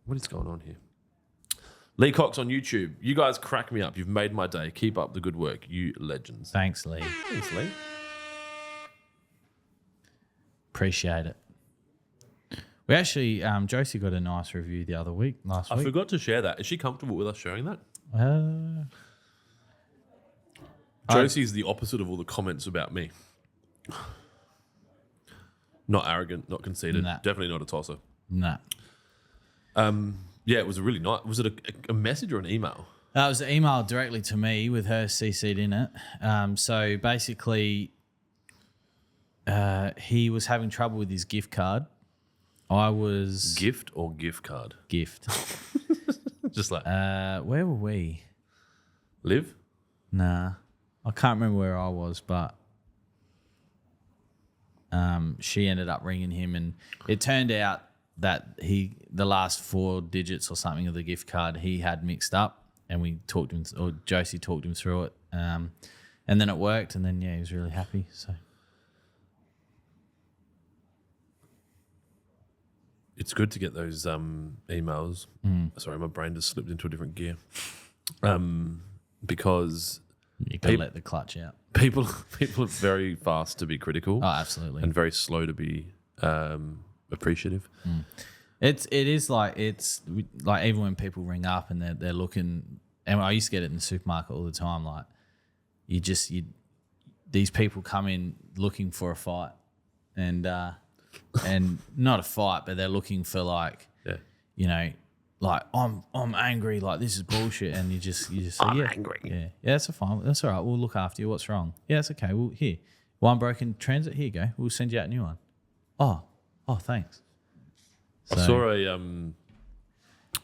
What is going on here? Lee Cox on YouTube. You guys crack me up. You've made my day. Keep up the good work, you legends. Thanks, Lee. Thanks, Lee. Appreciate it. We actually, Josie got a nice review the other week, last I week. forgot to share that. Is she comfortable with us sharing that? Josie's the opposite of all the comments about me. Not arrogant, not conceited. Nah. Definitely not a tosser. Nah. Yeah, it was a really nice. Was it a message or an email? That was an email directly to me with her CC'd in it. So basically, he was having trouble with his gift card. I was... Gift or gift card? Gift. Just like... where were we? Live? Nah. I can't remember where I was, but she ended up ringing him, and it turned out that the last 4 digits or something of the gift card he had mixed up, and we talked him, or Josie talked him through it, and then it worked, and then he was really happy. So it's good to get those emails. Sorry, my brain just slipped into a different gear. Because you gotta let the clutch out. people are very fast to be critical. Oh, absolutely. And very slow to be appreciative. It's like even when people ring up and they're looking, and I used to get it in the supermarket all the time. Like these people come in looking for a fight, and not a fight, but they're looking for like I'm angry, like this is bullshit, and you just say, I'm angry. Yeah, that's fine. That's all right. We'll look after you. What's wrong? Yeah, it's okay. Well, here, one broken transit. Here you go. We'll send you out a new one. Oh, thanks. I saw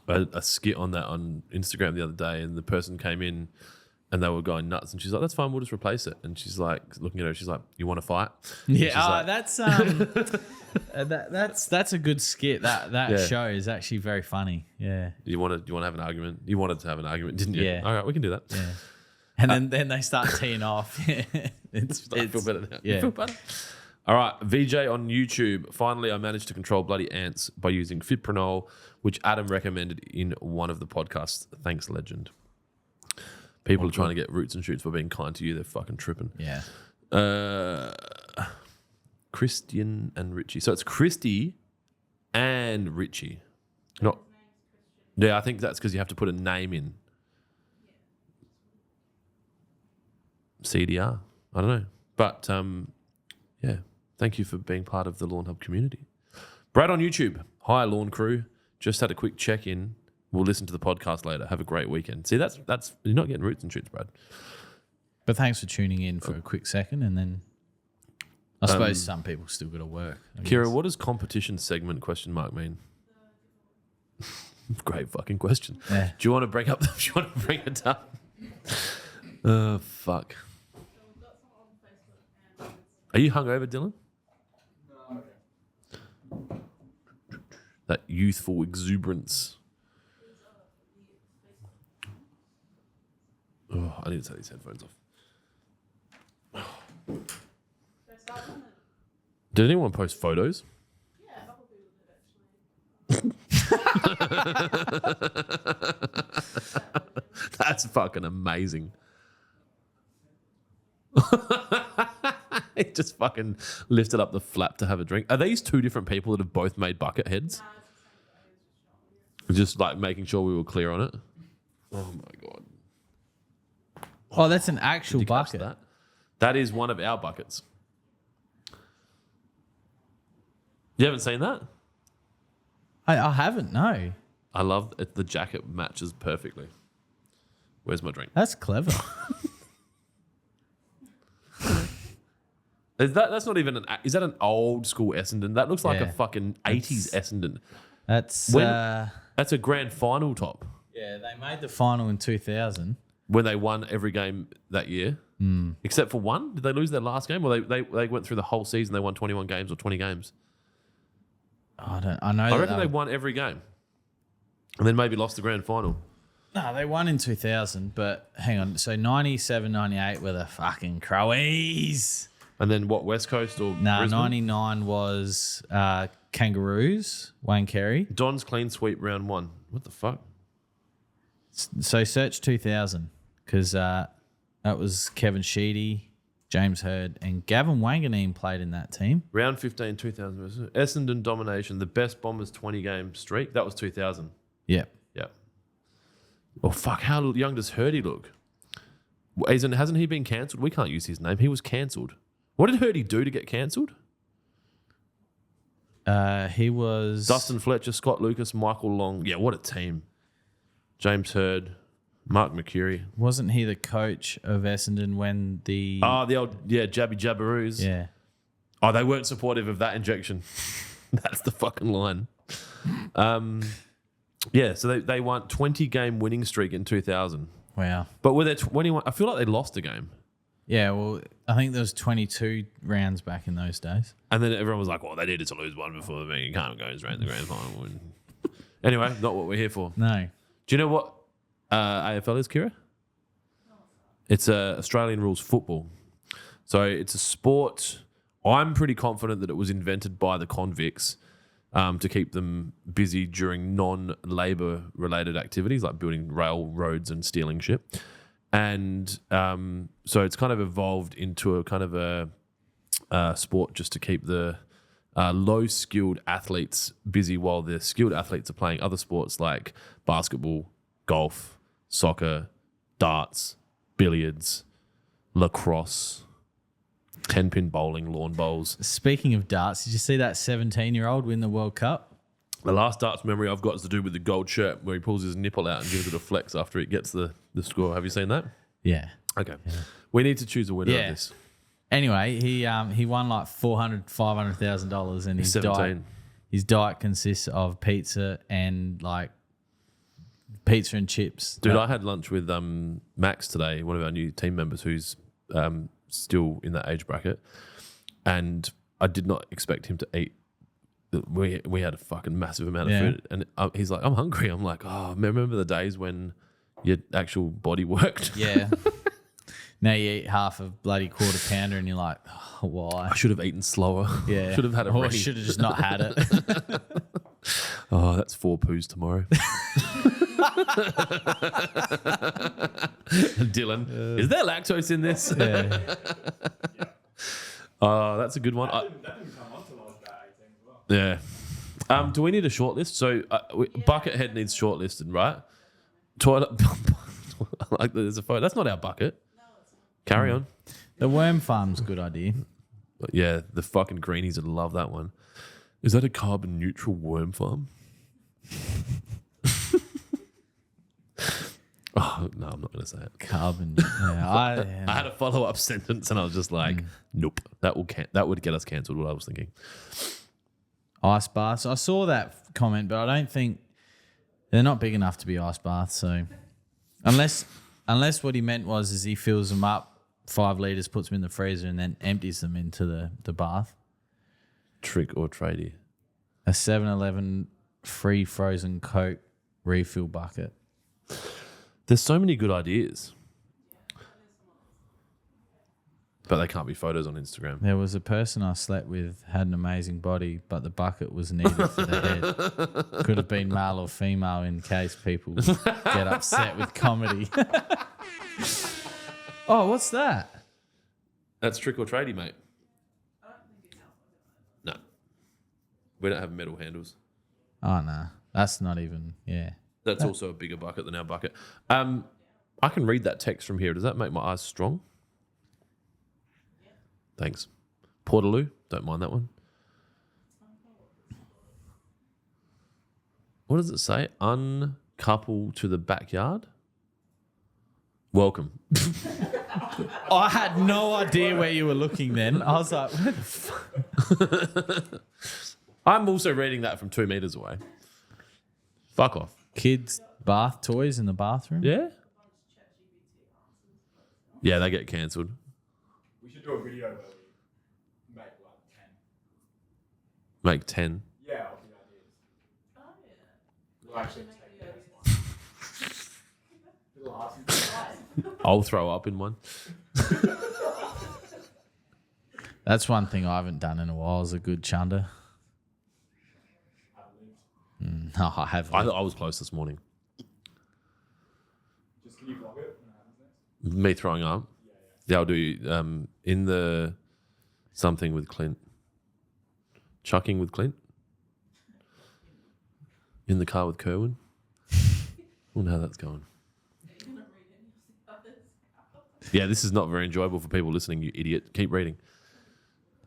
a skit on that on Instagram the other day, and the person came in and they were going nuts, and she's like, "That's fine, we'll just replace it." And she's like, looking at her, she's like, "You want to fight?" Yeah, that's that's a good skit. That show is actually very funny. Yeah. You want to have an argument? You wanted to have an argument, didn't you? Yeah. All right, we can do that. Yeah. And then they start teeing off. I feel better now. Yeah. You feel better? All right, VJ on YouTube. Finally, I managed to control bloody ants by using Fipronol, which Adam recommended in one of the podcasts. Thanks, legend. People are trying to get roots and shoots for being kind to you. They're fucking tripping. Yeah. Christian and Richie. So it's Christy and Richie. Not. Yeah, I think that's because you have to put a name in. CDR. I don't know. But, yeah. Thank you for being part of the Lawnhub community. Brad on YouTube. Hi, Lawn Crew. Just had a quick check-in. We'll listen to the podcast later. Have a great weekend. See, that's you're not getting roots and shoots, Brad. But thanks for tuning in for a quick second, and then I suppose some people still got to work. Kira, what does competition segment ? Mean? Great fucking question. Yeah. Do you want to bring up? Do you want to bring it up? Oh fuck. Are you hungover, Dylan? That youthful exuberance. Oh, I need to take these headphones off. Did anyone post photos? Yeah, a couple people did actually. That's fucking amazing. He just fucking lifted up the flap to have a drink. Are these two different people that have both made bucket heads? Just like making sure we were clear on it. Oh my god. Oh, that's an actual Did you catch bucket. that? That is one of our buckets. You haven't seen that? I haven't, no. I love it. The jacket matches perfectly. Where's my drink? That's clever. That's not even is that an old school Essendon? That looks like a Yeah. fucking 80s Essendon. That's That's a grand final top. yeah, they made the final in 2000. When they won every game that year, except for one. Did they lose their last game? Or they went through the whole season, they won 21 games or 20 games. I know. I reckon they won every game. And then maybe lost the grand final. No, they won in 2000, but hang on. So 97, 98 were the fucking Crowies. And then what, West Coast or Nah, Brisbane? 99 was Kangaroos, Wayne Carey. Don's clean sweep round one. What the fuck? So search 2000 because that was Kevin Sheedy, James Hurd, and Gavin Wanganeen played in that team. Round 15, 2000. Essendon domination. The best Bombers 20-game streak. That was 2000. Yep. Yeah. Well, fuck, how young does Hurdy look? Hasn't he been cancelled? We can't use his name. He was cancelled. What did Hurdy do to get cancelled? He was Dustin Fletcher, Scott Lucas, Michael Long. Yeah, what a team. James Hurd, Mark McCurry. Wasn't he the coach of Essendon when the The old, Jabby Jabberoos. yeah. Oh, they weren't supportive of that injection. That's the fucking line. So they won 20-game winning streak in 2000. Wow. But were there 21? I feel like they lost a game. Yeah, well, I think there was 22 rounds back in those days. And then everyone was like, well, they needed to lose one before you can't go straight to the grand final. And anyway, not what we're here for. No. Do you know what AFL is, Kira? It's Australian rules football. So it's a sport. I'm pretty confident that it was invented by the convicts to keep them busy during non-labour related activities like building railroads and stealing shit. And so it's kind of evolved into a kind of a sport just to keep the low-skilled athletes busy while the skilled athletes are playing other sports like basketball, golf, soccer, darts, billiards, lacrosse, 10-pin bowling, lawn bowls. Speaking of darts, did you see that 17-year-old win the World Cup? The last darts memory I've got is to do with the gold shirt where he pulls his nipple out and gives it a flex after it gets the score. Have you seen that? Yeah. Okay. Yeah. We need to choose a winner Yeah. of this. Anyway, he won like $500,000 and He's 17. His diet consists of pizza and like pizza and chips. Dude, I had lunch with Max today, one of our new team members who's still in that age bracket, and I did not expect him to eat. We had a fucking massive amount of food, and he's like, I'm hungry. I'm like, oh, remember the days when your actual body worked? Yeah. Now you eat half a bloody quarter pounder and you're like, oh, why? I should have eaten slower. Yeah. Should have had it Or I ready. should have just not had it. Oh, that's 4 poos tomorrow. Dylan, is there lactose in this? Yeah. Oh, that's a good one. That didn't come on till I was about 18 as well. Yeah. Do we need a shortlist? So Buckethead needs shortlisted, right? Toilet. I like that there's a photo. That's not our bucket. Carry on. The worm farm's a good idea. But yeah, the fucking greenies would love that one. Is that a carbon neutral worm farm? Oh no, I'm not going to say it. Carbon. Yeah, I had a follow up sentence and I was just like, nope, that would get us cancelled. What I was thinking. Ice baths. I saw that comment, but I don't think They're not big enough to be ice baths, so unless what he meant was is he fills them up 5 litres, puts them in the freezer, and then empties them into the bath. Trick or tradie. A 7-Eleven free frozen Coke refill bucket. There's so many good ideas. But they can't be photos on Instagram. There was a person I slept with, had an amazing body, but the bucket was needed for the head. Could have been male or female in case people get upset with comedy. Oh, what's that? That's trick or tradie, mate. No. We don't have metal handles. Oh, no. That's not even, yeah. That's also a bigger bucket than our bucket. I can read that text from here. Does that make my eyes strong? Thanks. Portaloo, don't mind that one. What does it say? Uncouple to the backyard? Welcome. I had no idea where you were looking then. I was like, where the fuck? I'm also reading that from 2 meters away. Fuck off. Kids' bath toys in the bathroom? Yeah? Yeah, they get cancelled. We should do a video where we make like 10. Make 10. Yeah, of the ideas. Oh, yeah. We'll actually take this one. It'll ask you. I'll throw up in one. That's one thing I haven't done in a while is a good chunder. No, I haven't. I was close this morning. Just can you vlog it when it happens next? Me throwing up. Yeah, I'll do in the something with Clint. Chucking with Clint. In the car with Kerwin. Wonder how that's going. Yeah, this is not very enjoyable for people listening, you idiot. Keep reading.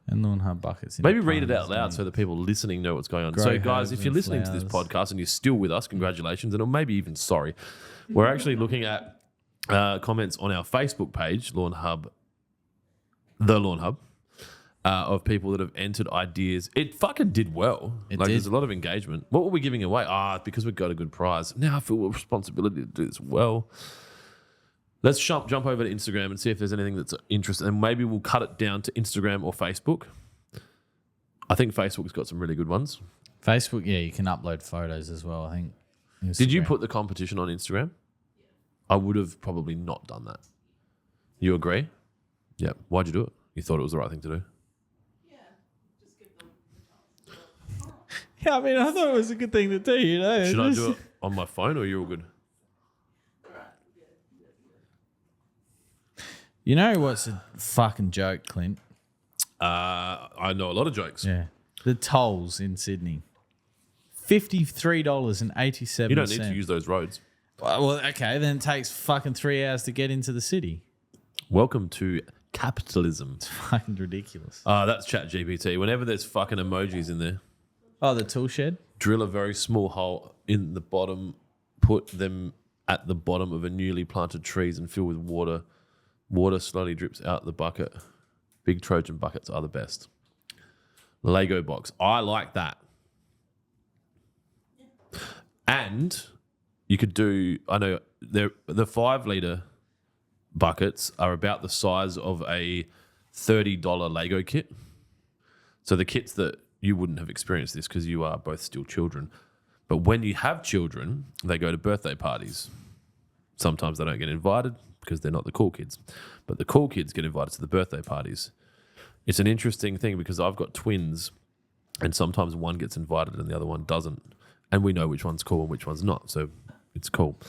And Lawnhub buckets. In Maybe the read it out plants loud and so the people listening know what's going on. grow So, guys, herbs if you're and listening to this flowers. podcast and you're still with us, congratulations, and or maybe even sorry. We're actually looking at comments on our Facebook page, Lawnhub, the Lawnhub, of people that have entered ideas. It fucking did well. It like, did. there's a lot of engagement. What were we giving away? Because we got a good prize. Now I feel a responsibility to do this well. Let's jump over to Instagram and see if there's anything that's interesting. And maybe we'll cut it down to Instagram or Facebook. I think Facebook's got some really good ones. Facebook, yeah, you can upload photos as well, I think. Did you Instagram. put the competition on Instagram? I would have probably not done that. You agree? Yeah. Why'd you do it? You thought it was the right thing to do? Yeah. Just give them the chance. Yeah, I mean, I thought it was a good thing to do, you know. Should I do it on my phone or you're all good? You know what's a fucking joke, Clint? I know a lot of jokes. Yeah. The tolls in Sydney. $53.87. You don't need to use those roads. Well, okay, then it takes fucking 3 hours to get into the city. Welcome to capitalism. It's fucking ridiculous. That's ChatGPT. Whenever there's fucking emojis in there, Oh, the tool shed? drill a very small hole in the bottom, put them at the bottom of a newly planted trees and fill with water. Water slowly drips out the bucket. Big Trojan buckets are the best. Lego box. I like that. And you could do, I know the 5 litre buckets are about the size of a $30 Lego kit. So the kits that you wouldn't have experienced this because you are both still children. But when you have children, they go to birthday parties. Sometimes they don't get invited because they're not the cool kids. But the cool kids get invited to the birthday parties. It's an interesting thing because I've got twins and sometimes one gets invited and the other one doesn't. And we know which one's cool and which one's not. So it's cool.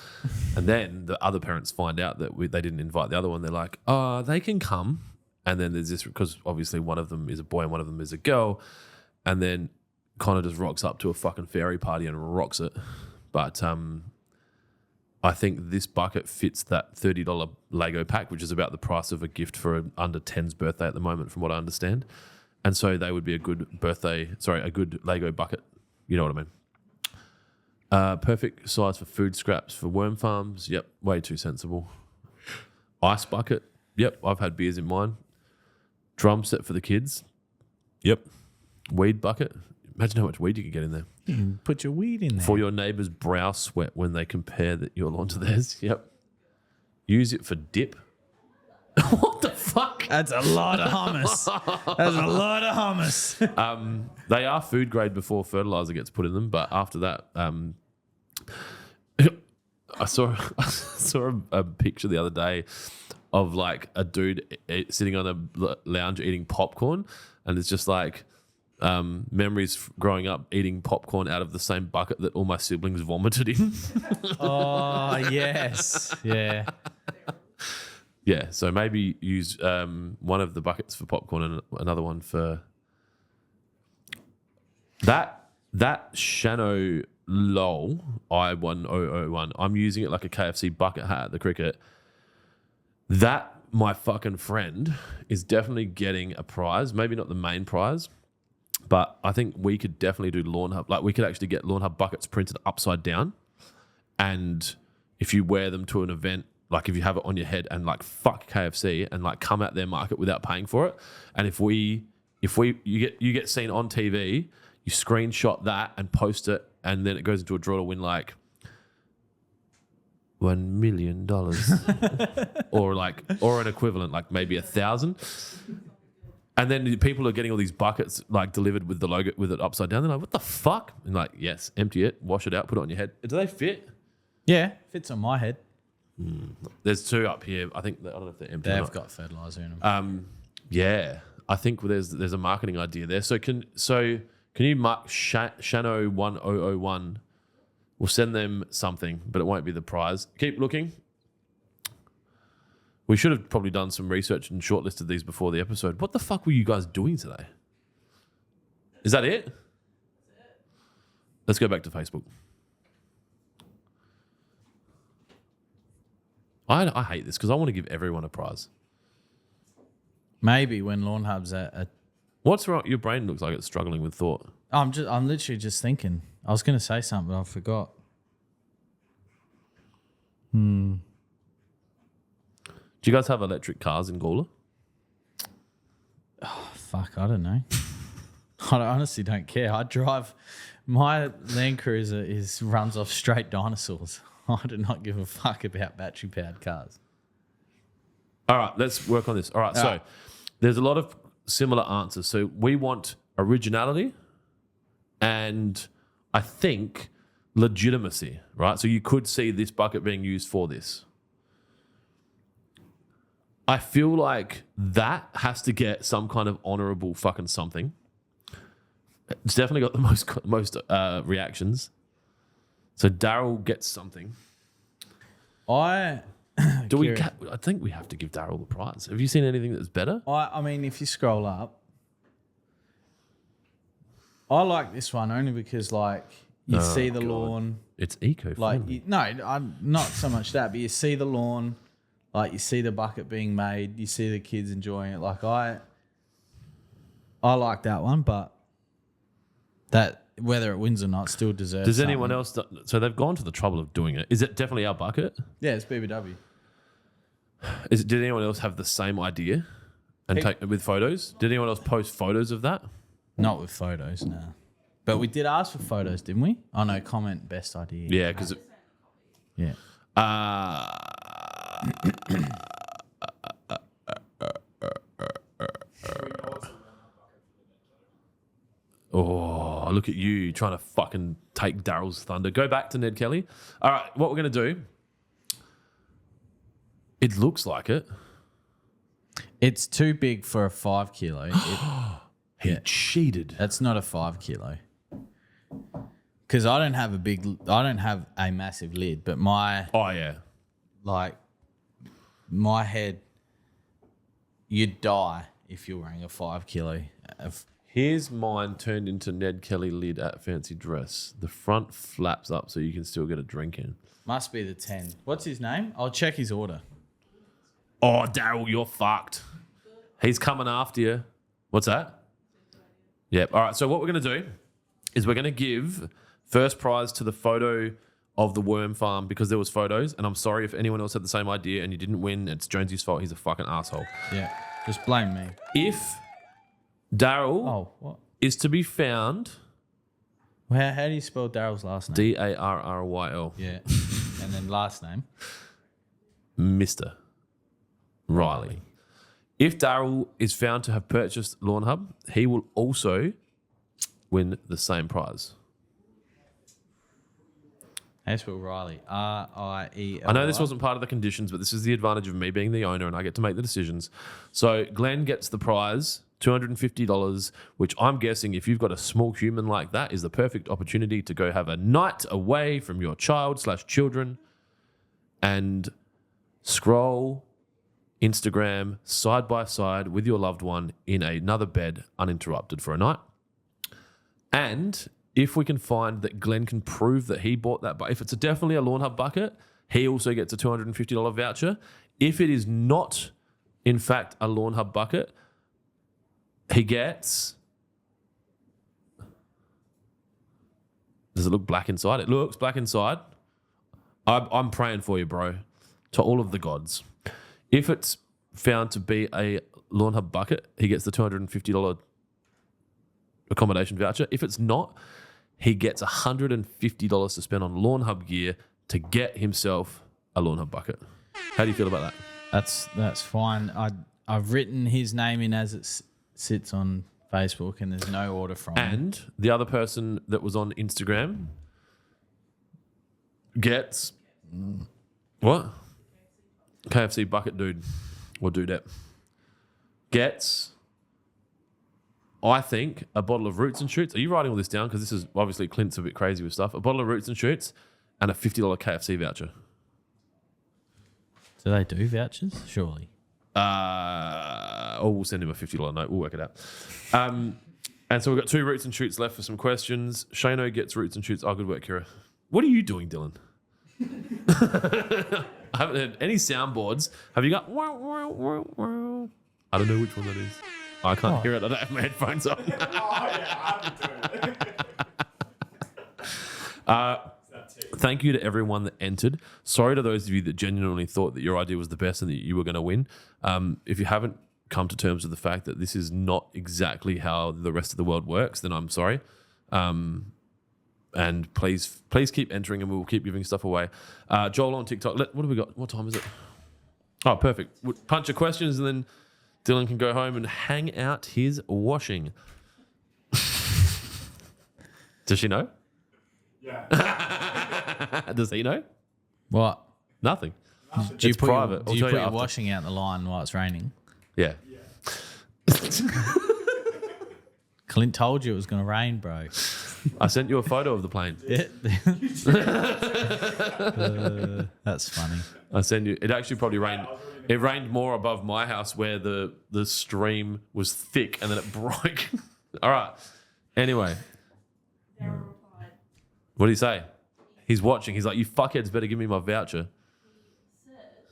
And then the other parents find out that they didn't invite the other one. They're like, oh, they can come. And then there's this, because obviously one of them is a boy and one of them is a girl. And then Connor just rocks up to a fucking fairy party and rocks it. But I think this bucket fits that $30 Lego pack, which is about the price of a gift for an under 10's birthday at the moment, from what I understand. And so they would be a good a good Lego bucket. You know what I mean? Perfect size for food scraps for worm farms. Yep, way too sensible. Ice bucket. Yep, I've had beers in mine. Drum set for the kids. Yep. Weed bucket. Imagine how much weed you could get in there. You can put your weed in there. For your neighbour's brow sweat when they compare your lawn to theirs. Yep. Use it for dip. What the fuck? That's a lot of hummus. That's a lot of hummus. They are food grade before fertilizer gets put in them, but after that, I saw a picture the other day of like a dude sitting on a lounge eating popcorn, and it's just like memories growing up eating popcorn out of the same bucket that all my siblings vomited in. Oh, yes. Yeah. Yeah, so maybe use one of the buckets for popcorn and another one for that Shano LOL I1001. I'm using it like a KFC bucket hat at the cricket. That, my fucking friend, is definitely getting a prize. Maybe not the main prize, but I think we could definitely do Lawnhub. Like, we could actually get Lawnhub buckets printed upside down, and if you wear them to an event, like if you have it on your head and like fuck KFC and like come at their market without paying for it, and if you get seen on TV, you screenshot that and post it, and then it goes into a draw to win like $1 million or an equivalent, like maybe 1,000. And then people are getting all these buckets like delivered with the logo with it upside down. They're like, what the fuck? And like, yes, empty it, wash it out, put it on your head. Do they fit? Yeah, fits on my head. There's two up here. I think I don't know if they're empty. They've got fertilizer in them. Yeah, I think there's a marketing idea there. So can you mark Shano 1001? We'll send them something, but it won't be the prize. Keep looking. We should have probably done some research and shortlisted these before the episode. What the fuck were you guys doing today? Is that it? Let's go back to Facebook. I hate this because I want to give everyone a prize. Maybe when Lawnhub's at What's wrong? Your brain looks like it's struggling with thought. I'm literally just thinking. I was going to say something, but I forgot. Do you guys have electric cars in Gawler? Fuck, I don't know. I honestly don't care. I drive. My Land Cruiser runs off straight dinosaurs. I do not give a fuck about battery-powered cars. All right, let's work on this. All right, so there's a lot of similar answers. So we want originality and I think legitimacy, right? So you could see this bucket being used for this. I feel like that has to get some kind of honorable fucking something. It's definitely got the most reactions. So Daryl gets something. I think we have to give Daryl the prize. Have you seen anything that's better? I mean, if you scroll up, I like this one only because like you see the lawn. It's eco-friendly. Like not so much that, but you see the lawn, like you see the bucket being made, you see the kids enjoying it. Like I like that one, but that whether it wins or not still deserves. Does anyone else? So they've gone to the trouble of doing it. Is it definitely our bucket? Yeah, it's BBW. Did anyone else have the same idea and take it with photos? Did anyone else post photos of that? Not with photos, no. But we did ask for photos, didn't we? Oh no, comment best idea. Yeah, because yeah. Oh, look at you trying to fucking take Daryl's thunder. Go back to Ned Kelly. All right, what we're going to do, it looks like it. It's too big for a 5 kilo. He cheated. That's not a 5 kilo. Because I don't have a massive lid, but my head, you'd die if you're wearing a 5 kilo. Here's mine turned into Ned Kelly lid at fancy dress. The front flaps up so you can still get a drink in. Must be the 10. What's his name? I'll check his order. Oh, Daryl, you're fucked. He's coming after you. What's that? Yep. All right, so what we're going to do is we're going to give first prize to the photo of the worm farm because there was photos, and I'm sorry if anyone else had the same idea and you didn't win. It's Jonesy's fault. He's a fucking asshole. Yeah, just blame me. If Daryl is to be found How do you spell Daryl's last name? Darryl. Yeah. And then last name? Mr. Riley. If Daryl is found to have purchased Lawnhub, he will also win the same prize. How do you spell Riley? R-I-E-L-Y. I know this wasn't part of the conditions, but this is the advantage of me being the owner and I get to make the decisions. So Glenn gets the prize, $250, which I'm guessing if you've got a small human like that is the perfect opportunity to go have a night away from your child/children and scroll Instagram side by side with your loved one in another bed uninterrupted for a night. And if we can find that Glenn can prove that he bought that, but if it's definitely a Lawnhub bucket, he also gets a $250 voucher. If it is not, in fact, a Lawnhub bucket, he gets... Does it look black inside? It looks black inside. I'm praying for you, bro, to all of the gods. If it's found to be a Lawnhub bucket, he gets the $250 accommodation voucher. If it's not, he gets $150 to spend on Lawnhub gear to get himself a Lawnhub bucket. How do you feel about that? That's fine. I've written his name in as it sits on Facebook, and there's no order from him. And the other person that was on Instagram gets what? KFC bucket dude or dudette gets, I think, a bottle of Roots and Shoots. Are you writing all this down? Because this is obviously Clint's a bit crazy with stuff. A bottle of Roots and Shoots and a $50 KFC voucher. Do they do vouchers? Surely. We'll send him a $50 note. We'll work it out. And so we've got 2 Roots and Shoots left for some questions. Shano gets Roots and Shoots. Oh, good work, Kira. What are you doing, Dylan? I haven't heard any soundboards. Have you got... I don't know which one that is. I can't hear it. I don't have my headphones on. Thank you to everyone that entered. Sorry to those of you that genuinely thought that your idea was the best and that you were going to win. If you haven't come to terms with the fact that this is not exactly how the rest of the world works, then I'm sorry. And please keep entering and we'll keep giving stuff away. Joel on TikTok. What have we got? What time is it? Oh, perfect. We'll punch your questions and then Dylan can go home and hang out his washing. Does she know? Yeah. Does he know? What? Nothing. Do you It's put private. Do I'll you tell put you your after. washing out the line while it's raining? Yeah. Clint told you it was going to rain, bro. I sent you a photo of the plane. That's funny. I sent you. It actually probably rained. It rained more above my house where the stream was thick and then it broke. All right. Anyway, Daryl replied, what did he say? He's watching. He's like, you fuckheads better give me my voucher. said,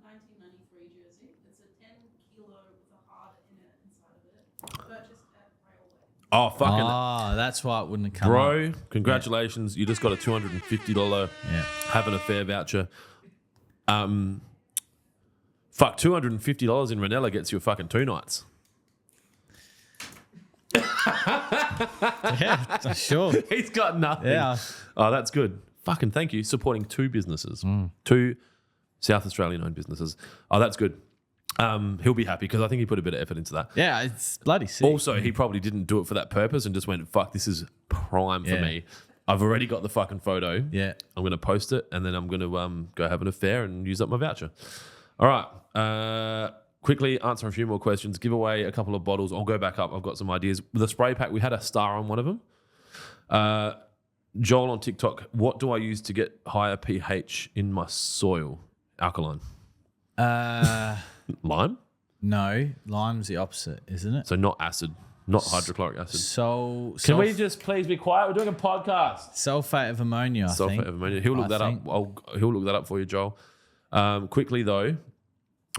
1993 jersey. It's a 10 kilo with a heart in it inside of it. Purchased at Railway. Oh, fucking... Oh, that's why it wouldn't have come up. Bro, congratulations. You just got a $250 Yeah. have an affair voucher. Fuck, $250 in Ranella gets you a fucking 2 nights. Yeah, sure. He's got nothing. Yeah. Oh, that's good. Fucking thank you. Supporting 2 businesses. 2 South Australian-owned businesses. Oh, that's good. He'll be happy because I think he put a bit of effort into that. Yeah, it's bloody sick. Also, he probably didn't do it for that purpose and just went, fuck, this is prime for Yeah. me. I've already got the fucking photo. Yeah. I'm going to post it and then I'm going to go have an affair and use up my voucher. All right. Quickly answer a few more questions. Give away a couple of bottles. I'll go back up. I've got some ideas. The spray pack, we had a star on one of them. Joel on TikTok, what do I use to get higher pH in my soil? Alkaline. Lime? No, lime's the opposite, isn't it? So not acid, not hydrochloric acid. So Can we just please be quiet? We're doing a podcast. sulfate of ammonia, I think. Sulfate of ammonia. He'll look that think. up. He'll look that up for you, Joel. Quickly though,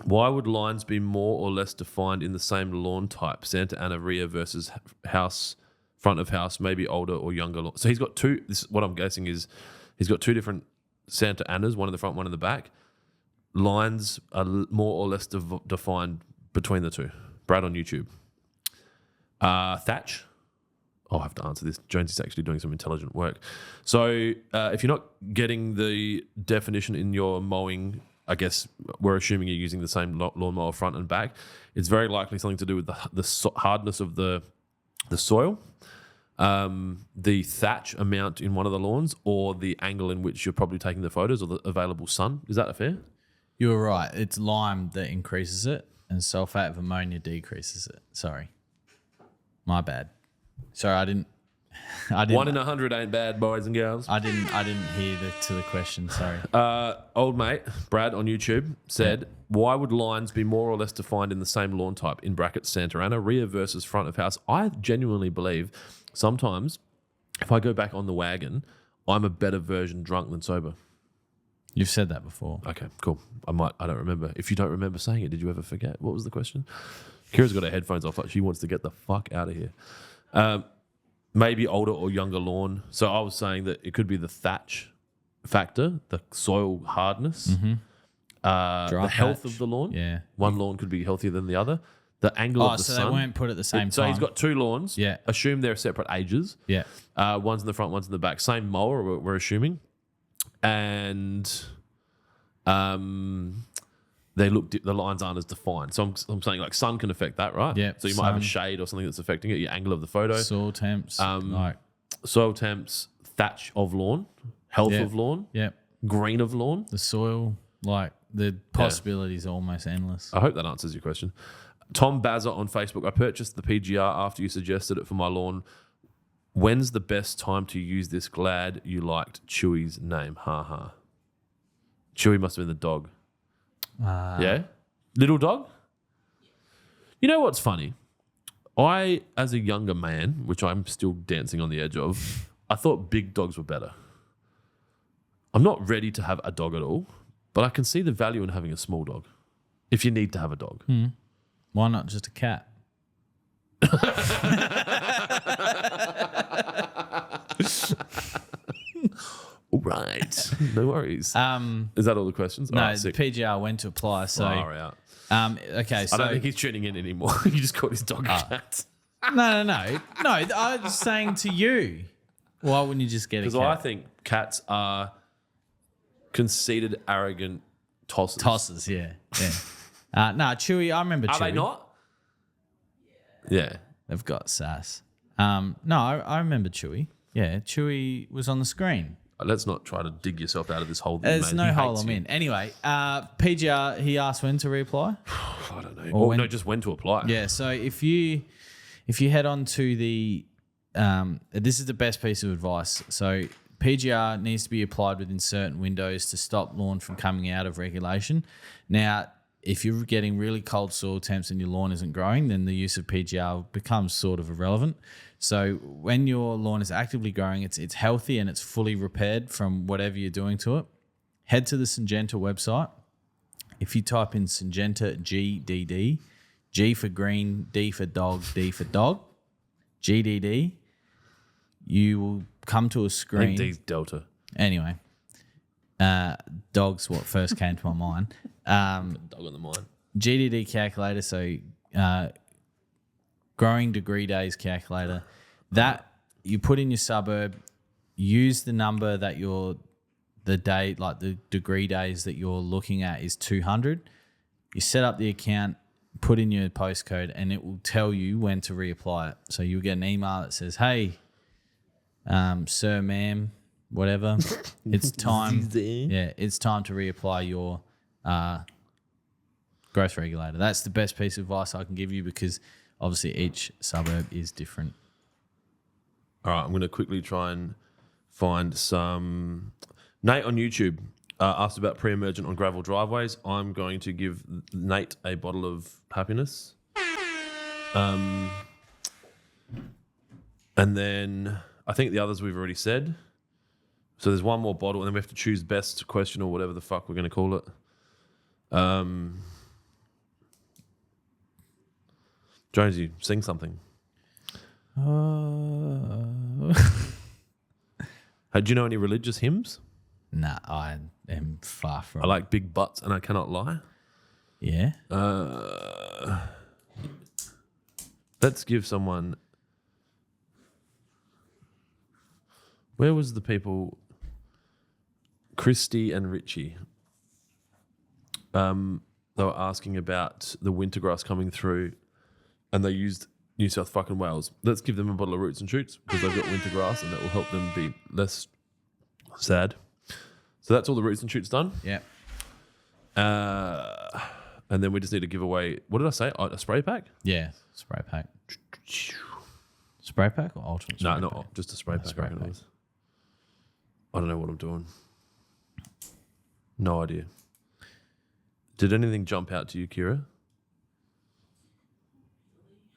why would lines be more or less defined in the same lawn type? Santa Ana rear versus house, front of house, maybe older or younger lawn. So he's got 2. This is what I'm guessing is he's got 2 different Santa Anas, one in the front, one in the back. Lines are more or less defined between the 2. Brad on YouTube. Thatch, I'll have to answer this. Jonesy's actually doing some intelligent work. So if you're not getting the definition in your mowing, I guess we're assuming you're using the same lawnmower front and back. It's very likely something to do with the hardness of the soil, the thatch amount in one of the lawns, or the angle in which you're probably taking the photos, or the available sun. Is that fair? You were right. It's lime that increases it, and sulfate of ammonia decreases it. Sorry, my bad. Sorry, I didn't. 1 in 100 ain't bad, boys and girls. I didn't hear the question. Sorry. Old mate Brad on YouTube said, "Why would lines be more or less defined in the same lawn type (in brackets Santa Ana) rear versus front of house?" I genuinely believe sometimes if I go back on the wagon, I'm a better version drunk than sober. You've said that before. Okay, cool. I don't remember. If you don't remember saying it, did you ever forget? What was the question? Kira's got her headphones off, like she wants to get the fuck out of here. Maybe older or younger lawn. So I was saying that it could be the thatch factor, the soil hardness, the health of the lawn. Yeah. One lawn could be healthier than the other. The angle of the sun. So they weren't put at the same time. So he's got 2 lawns. Yeah. Assume they're separate ages. Yeah. One's in the front, one's in the back. Same mower, we're assuming. And they look, the lines aren't as defined. So I'm saying like sun can affect that, right? Yeah. So you might have a shade or something that's affecting it, your angle of the photo. Soil temps. Soil temps, thatch of lawn, health of lawn, green of lawn. The soil, like the possibilities are almost endless. I hope that answers your question. Tom Bazza on Facebook, I purchased the PGR after you suggested it for my lawn. When's the best time to use this? Glad you liked Chewy's name. Ha ha. Chewy must have been the dog. Yeah? Little dog? You know what's funny? I, as a younger man, which I'm still dancing on the edge of, I thought big dogs were better. I'm not ready to have a dog at all, but I can see the value in having a small dog if you need to have a dog. Why not just a cat? All right. No worries. Is that all the questions? No, all right, the PGR went to apply. So, out. okay. So I don't think he's tuning in anymore. You just called his dog a cat. No. I was saying to you, why wouldn't you just get a cat? Because I think cats are conceited, arrogant tossers. Tossers, yeah. No, Chewy, I remember Chewy. Are they not? Yeah. They've got sass. No, I remember Chewy. Yeah, Chewy was on the screen. Let's not try to dig yourself out of this hole. There's no hole I'm in. Anyway, PGR, he asked when to reapply. I don't know. No, just when to apply. Yeah, so if you head on to the this is the best piece of advice. So PGR needs to be applied within certain windows to stop lawn from coming out of regulation. Now, if you're getting really cold soil temps and your lawn isn't growing, then the use of PGR becomes sort of irrelevant. So when your lawn is actively growing, it's healthy and it's fully repaired from whatever you're doing to it, head to the Syngenta website. If you type in Syngenta GDD, G for green, D for dog, D for dog, GDD, you will come to a screen. I think D's Delta. Anyway, dog's what first came to my mind. Dog on the mind. GDD calculator, so growing degree days calculator. That you put in your suburb, use the number that the degree days that you're looking at is 200. You set up the account, put in your postcode, and it will tell you when to reapply it. So you'll get an email that says, "Hey, sir, ma'am, whatever, it's time. It's time to reapply your growth regulator." That's the best piece of advice I can give you because obviously each suburb is different. All right, I'm going to quickly try and find some. Nate on YouTube asked about pre-emergent on gravel driveways. I'm going to give Nate a bottle of happiness. And then I think the others we've already said. So there's one more bottle, and then we have to choose best question or whatever the fuck we're going to call it. Jonesy, sing something. Do you know any religious hymns? Nah, I am far from. I like big butts and I cannot lie. Yeah. Let's give someone Where was the people? Christy and Richie. They were asking about the winter grass coming through, and they used New South fucking Wales. Let's give them a bottle of Roots and Shoots because they've got winter grass, and that will help them be less sad. So that's all the Roots and Shoots done. Yeah. And then we just need to give away. What did I say? A spray pack? Yeah. Spray pack. Spray pack or ultimate spray No, pack? not just a spray pack. spray I reckon it pack. was. I don't know what I'm doing. No idea. Did anything jump out to you, Kira?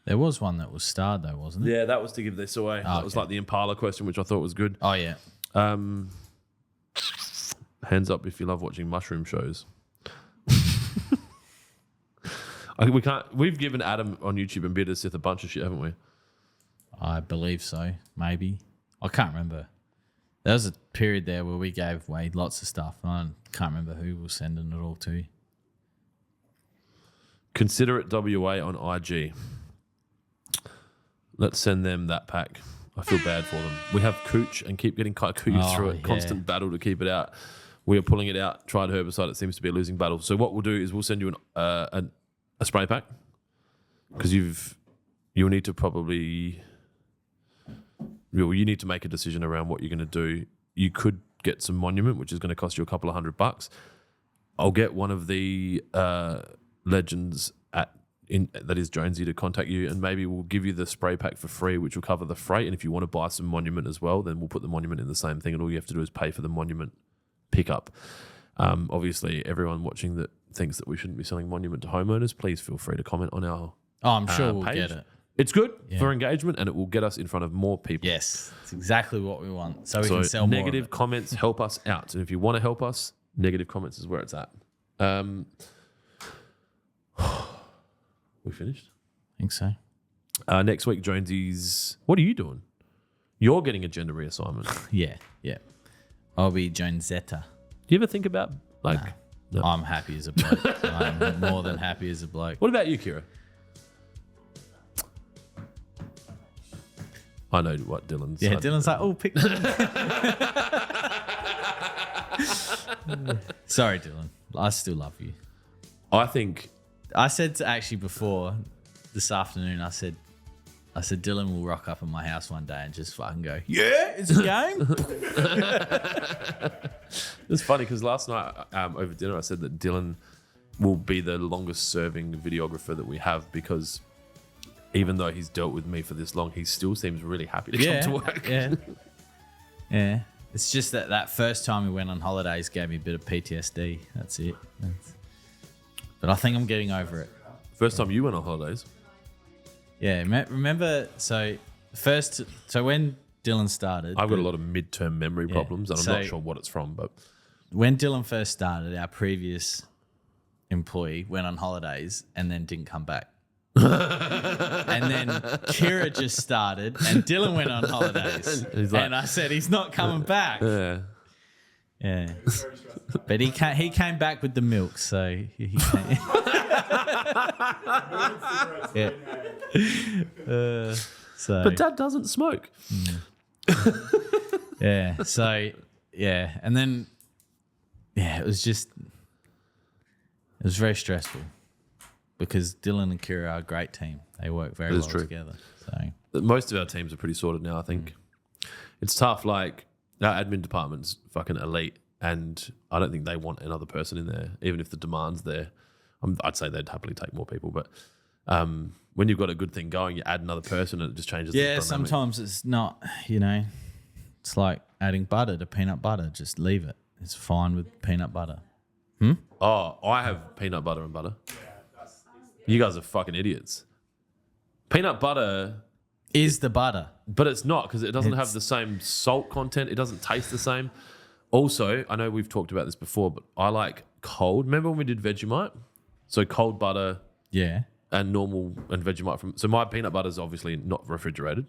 There was one that was starred though, wasn't it? Yeah, that was to give this away. That was okay. like the Impala question, which I thought was good. Oh yeah. Hands up if you love watching mushroom shows. We've given Adam on YouTube and Bitter Sith a bunch of shit, haven't we? I believe so. Maybe. I can't remember. There was a period there where we gave away lots of stuff. I can't remember who was sending it all to. Consider it WA on IG. Let's send them that pack. I feel bad for them. We have Cooch and keep getting Kikuyu through it. Yeah. Constant battle to keep it out. We are pulling it out. Tried herbicide. It seems to be a losing battle. So what we'll do is we'll send you a spray pack because you'll need to probably you need to make a decision around what you're going to do. You could get some Monument, which is going to cost you a couple of $100. I'll get one of the legends that is Jonesy to contact you, and maybe we'll give you the spray pack for free, which will cover the freight. And if you want to buy some Monument as well, then we'll put the Monument in the same thing, and all you have to do is pay for the Monument pickup. Obviously, everyone watching that thinks that we shouldn't be selling Monument to homeowners, please feel free to comment on our I'm sure we'll page. get it. It's good Yeah. for engagement, and it will get us in front of more people. Yes. It's exactly what we want. So we So can sell more. negative comments help us out, and if you want to help us, negative comments is where it's at. We finished. I think so. Next week, Jonesy's. What are you doing? You're getting a gender reassignment. Yeah. Yeah. I'll be Jonesetta. Do you ever think about like? No. I'm happy as a bloke. I'm more than happy as a bloke. What about you, Kira? I know what Dylan's. Yeah, Dylan's like, oh, pick Dylan. Sorry, Dylan. I still love you. I think I said actually before this afternoon, I said Dylan will rock up at my house one day and just fucking go, yeah, it's a game. it's funny because last night over dinner I said that Dylan will be the longest serving videographer that we have because even though he's dealt with me for this long, he still seems really happy to come to work. Yeah. Yeah. It's just that first time we went on holidays gave me a bit of PTSD. That's it. But I think I'm getting over it. First time you went on holidays. Yeah. Remember, so when Dylan started. I've got a lot of midterm memory problems and I'm not so- sure what it's from, but When Dylan first started, our previous employee went on holidays and then didn't come back. And then Kira just started and Dylan went on holidays. He's like- and I said, he's not coming back. yeah. Yeah. But he came back with the milk, so he came. Yeah. So But Dad doesn't smoke. yeah. So yeah. And then it was very stressful because Dylan and Kira are a great team. They work very well together. So Most of our teams are pretty sorted now, I think. It's tough, like our admin department's fucking elite and I don't think they want another person in there, even if the demand's there. I'd say they'd happily take more people, but when you've got a good thing going, you add another person and it just changes the dynamic. sometimes it's not, it's like adding butter to peanut butter. Just leave it. It's fine with peanut butter. Oh, I have peanut butter and butter. You guys are fucking idiots. Peanut butter Is the butter. but it's not because it doesn't have the same salt content. It doesn't taste the same. Also, I know we've talked about this before, but I like cold. Remember when we did Vegemite? So cold butter Yeah. and normal and Vegemite so my peanut butter is obviously not refrigerated.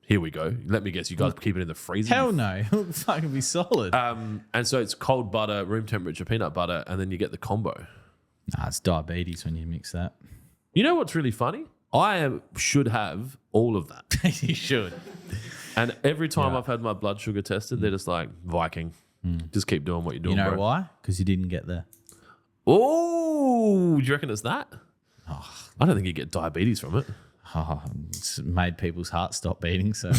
Here we go. Let me guess, you guys keep it in the freezer. Hell no. It'll fucking be solid. And so it's cold butter, room temperature peanut butter, and then you get the combo. Nah, it's diabetes when you mix that. You know what's really funny? I should have all of that. You should. And every time Yeah. I've had my blood sugar tested, they're just like, Viking, just keep doing what you're doing, You know bro. why? Because you didn't get there. Oh, do you reckon it's that? I don't think you get diabetes from it. Oh, it's made people's hearts stop beating. So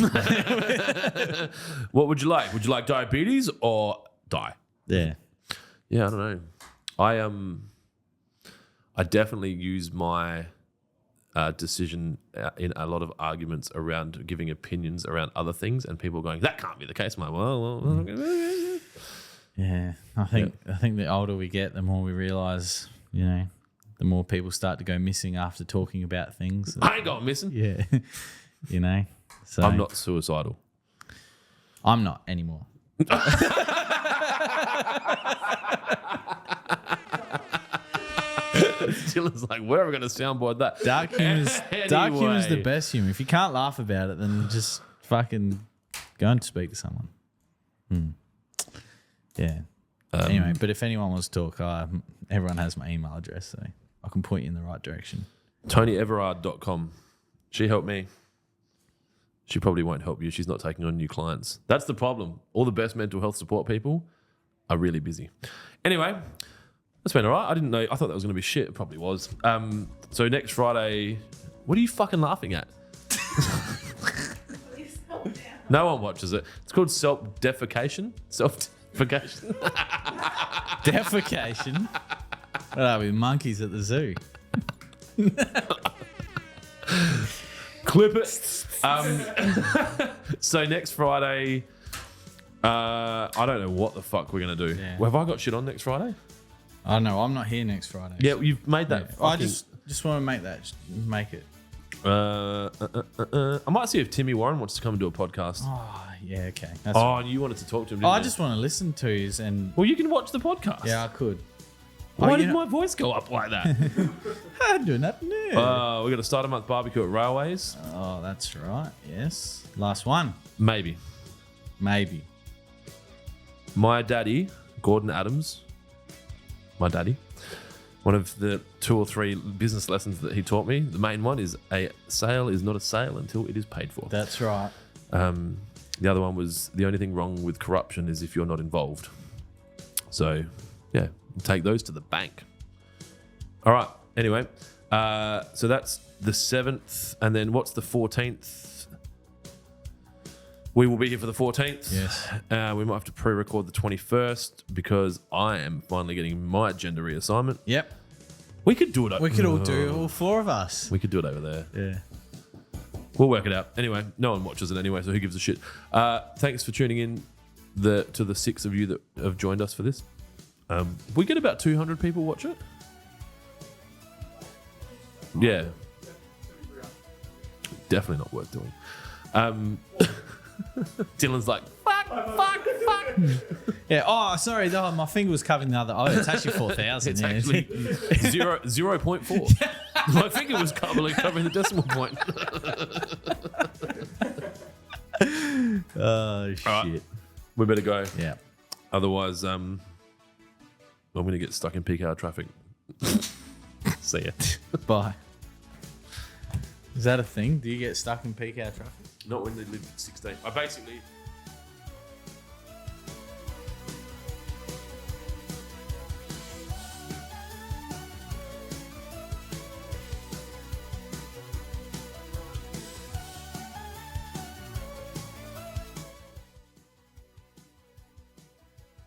What would you like? Would you like diabetes or die? yeah, Yeah, I don't know. I definitely use my decision in a lot of arguments around giving opinions around other things, and people going, "That can't be the case." I'm like, well. yeah. I think the older we get, the more we realise, the more people start to go missing after talking about things. I ain't going missing. Yeah, So I'm not suicidal. I'm not anymore. Dylan's like, where are we going to soundboard that? Dark humor's the Anyway. best humor. If you can't laugh about it, then just fucking go and speak to someone. Yeah. Anyway, but if anyone wants to talk, everyone has my email address, so I can point you in the right direction. TonyEverard.com. She helped me. She probably won't help you. She's not taking on new clients. That's the problem. All the best mental health support people are really busy. Anyway, that's been all right. I didn't know. I thought that was going to be shit. It probably was. So next Friday, what are you fucking laughing at? Please calm down. No one watches it. It's called self-defecation. Self-defecation. Defecation. What are we, monkeys at the zoo? Clip it. So next Friday, I don't know what the fuck we're going to do. Yeah. Have I got shit on next Friday? I don't know. I'm not here next Friday. Yeah, you've made that. I fucking- just want to make it. I might see if Timmy Warren wants to come and do a podcast. Oh, yeah, okay. That's Oh, and you wanted to talk to him, didn't I you? just want to listen to his and Well, you can watch the podcast. yeah, I could. Why you did know- my voice go up like that? I'm doing that now. We're going to start a month barbecue at Railways. Oh, that's right. Yes. Last one. Maybe. Maybe. My daddy, Gordon Adams, my daddy, one of the 2 or 3 business lessons that he taught me, the main one is a sale is not a sale until it is paid for. That's right. The other one was the only thing wrong with corruption is if you're not involved. So, yeah, take those to the bank. All right. Anyway, so that's the 7th. And then what's the 14th? We will be here for the 14th. Yes. We might have to pre-record the 21st because I am finally getting my gender reassignment. Yep. We could do it. We could all do it, all 4 of us. We could do it over there. Yeah. We'll work it out. Anyway, no one watches it anyway, so who gives a shit? Thanks for tuning in to the 6 of you that have joined us for this. We get about 200 people watch it. Yeah. Definitely not worth doing. Dylan's like, fuck. Yeah. Oh, sorry. No, my finger was covering the other. Oh, it's actually 4,000. It's yeah. actually 0.4. My finger was covering the decimal point. Oh, shit. right. We better go. Yeah. Otherwise, I'm going to get stuck in peak hour traffic. See ya. Bye. Is that a thing? Do you get stuck in peak hour traffic? Not when they live 16. I basically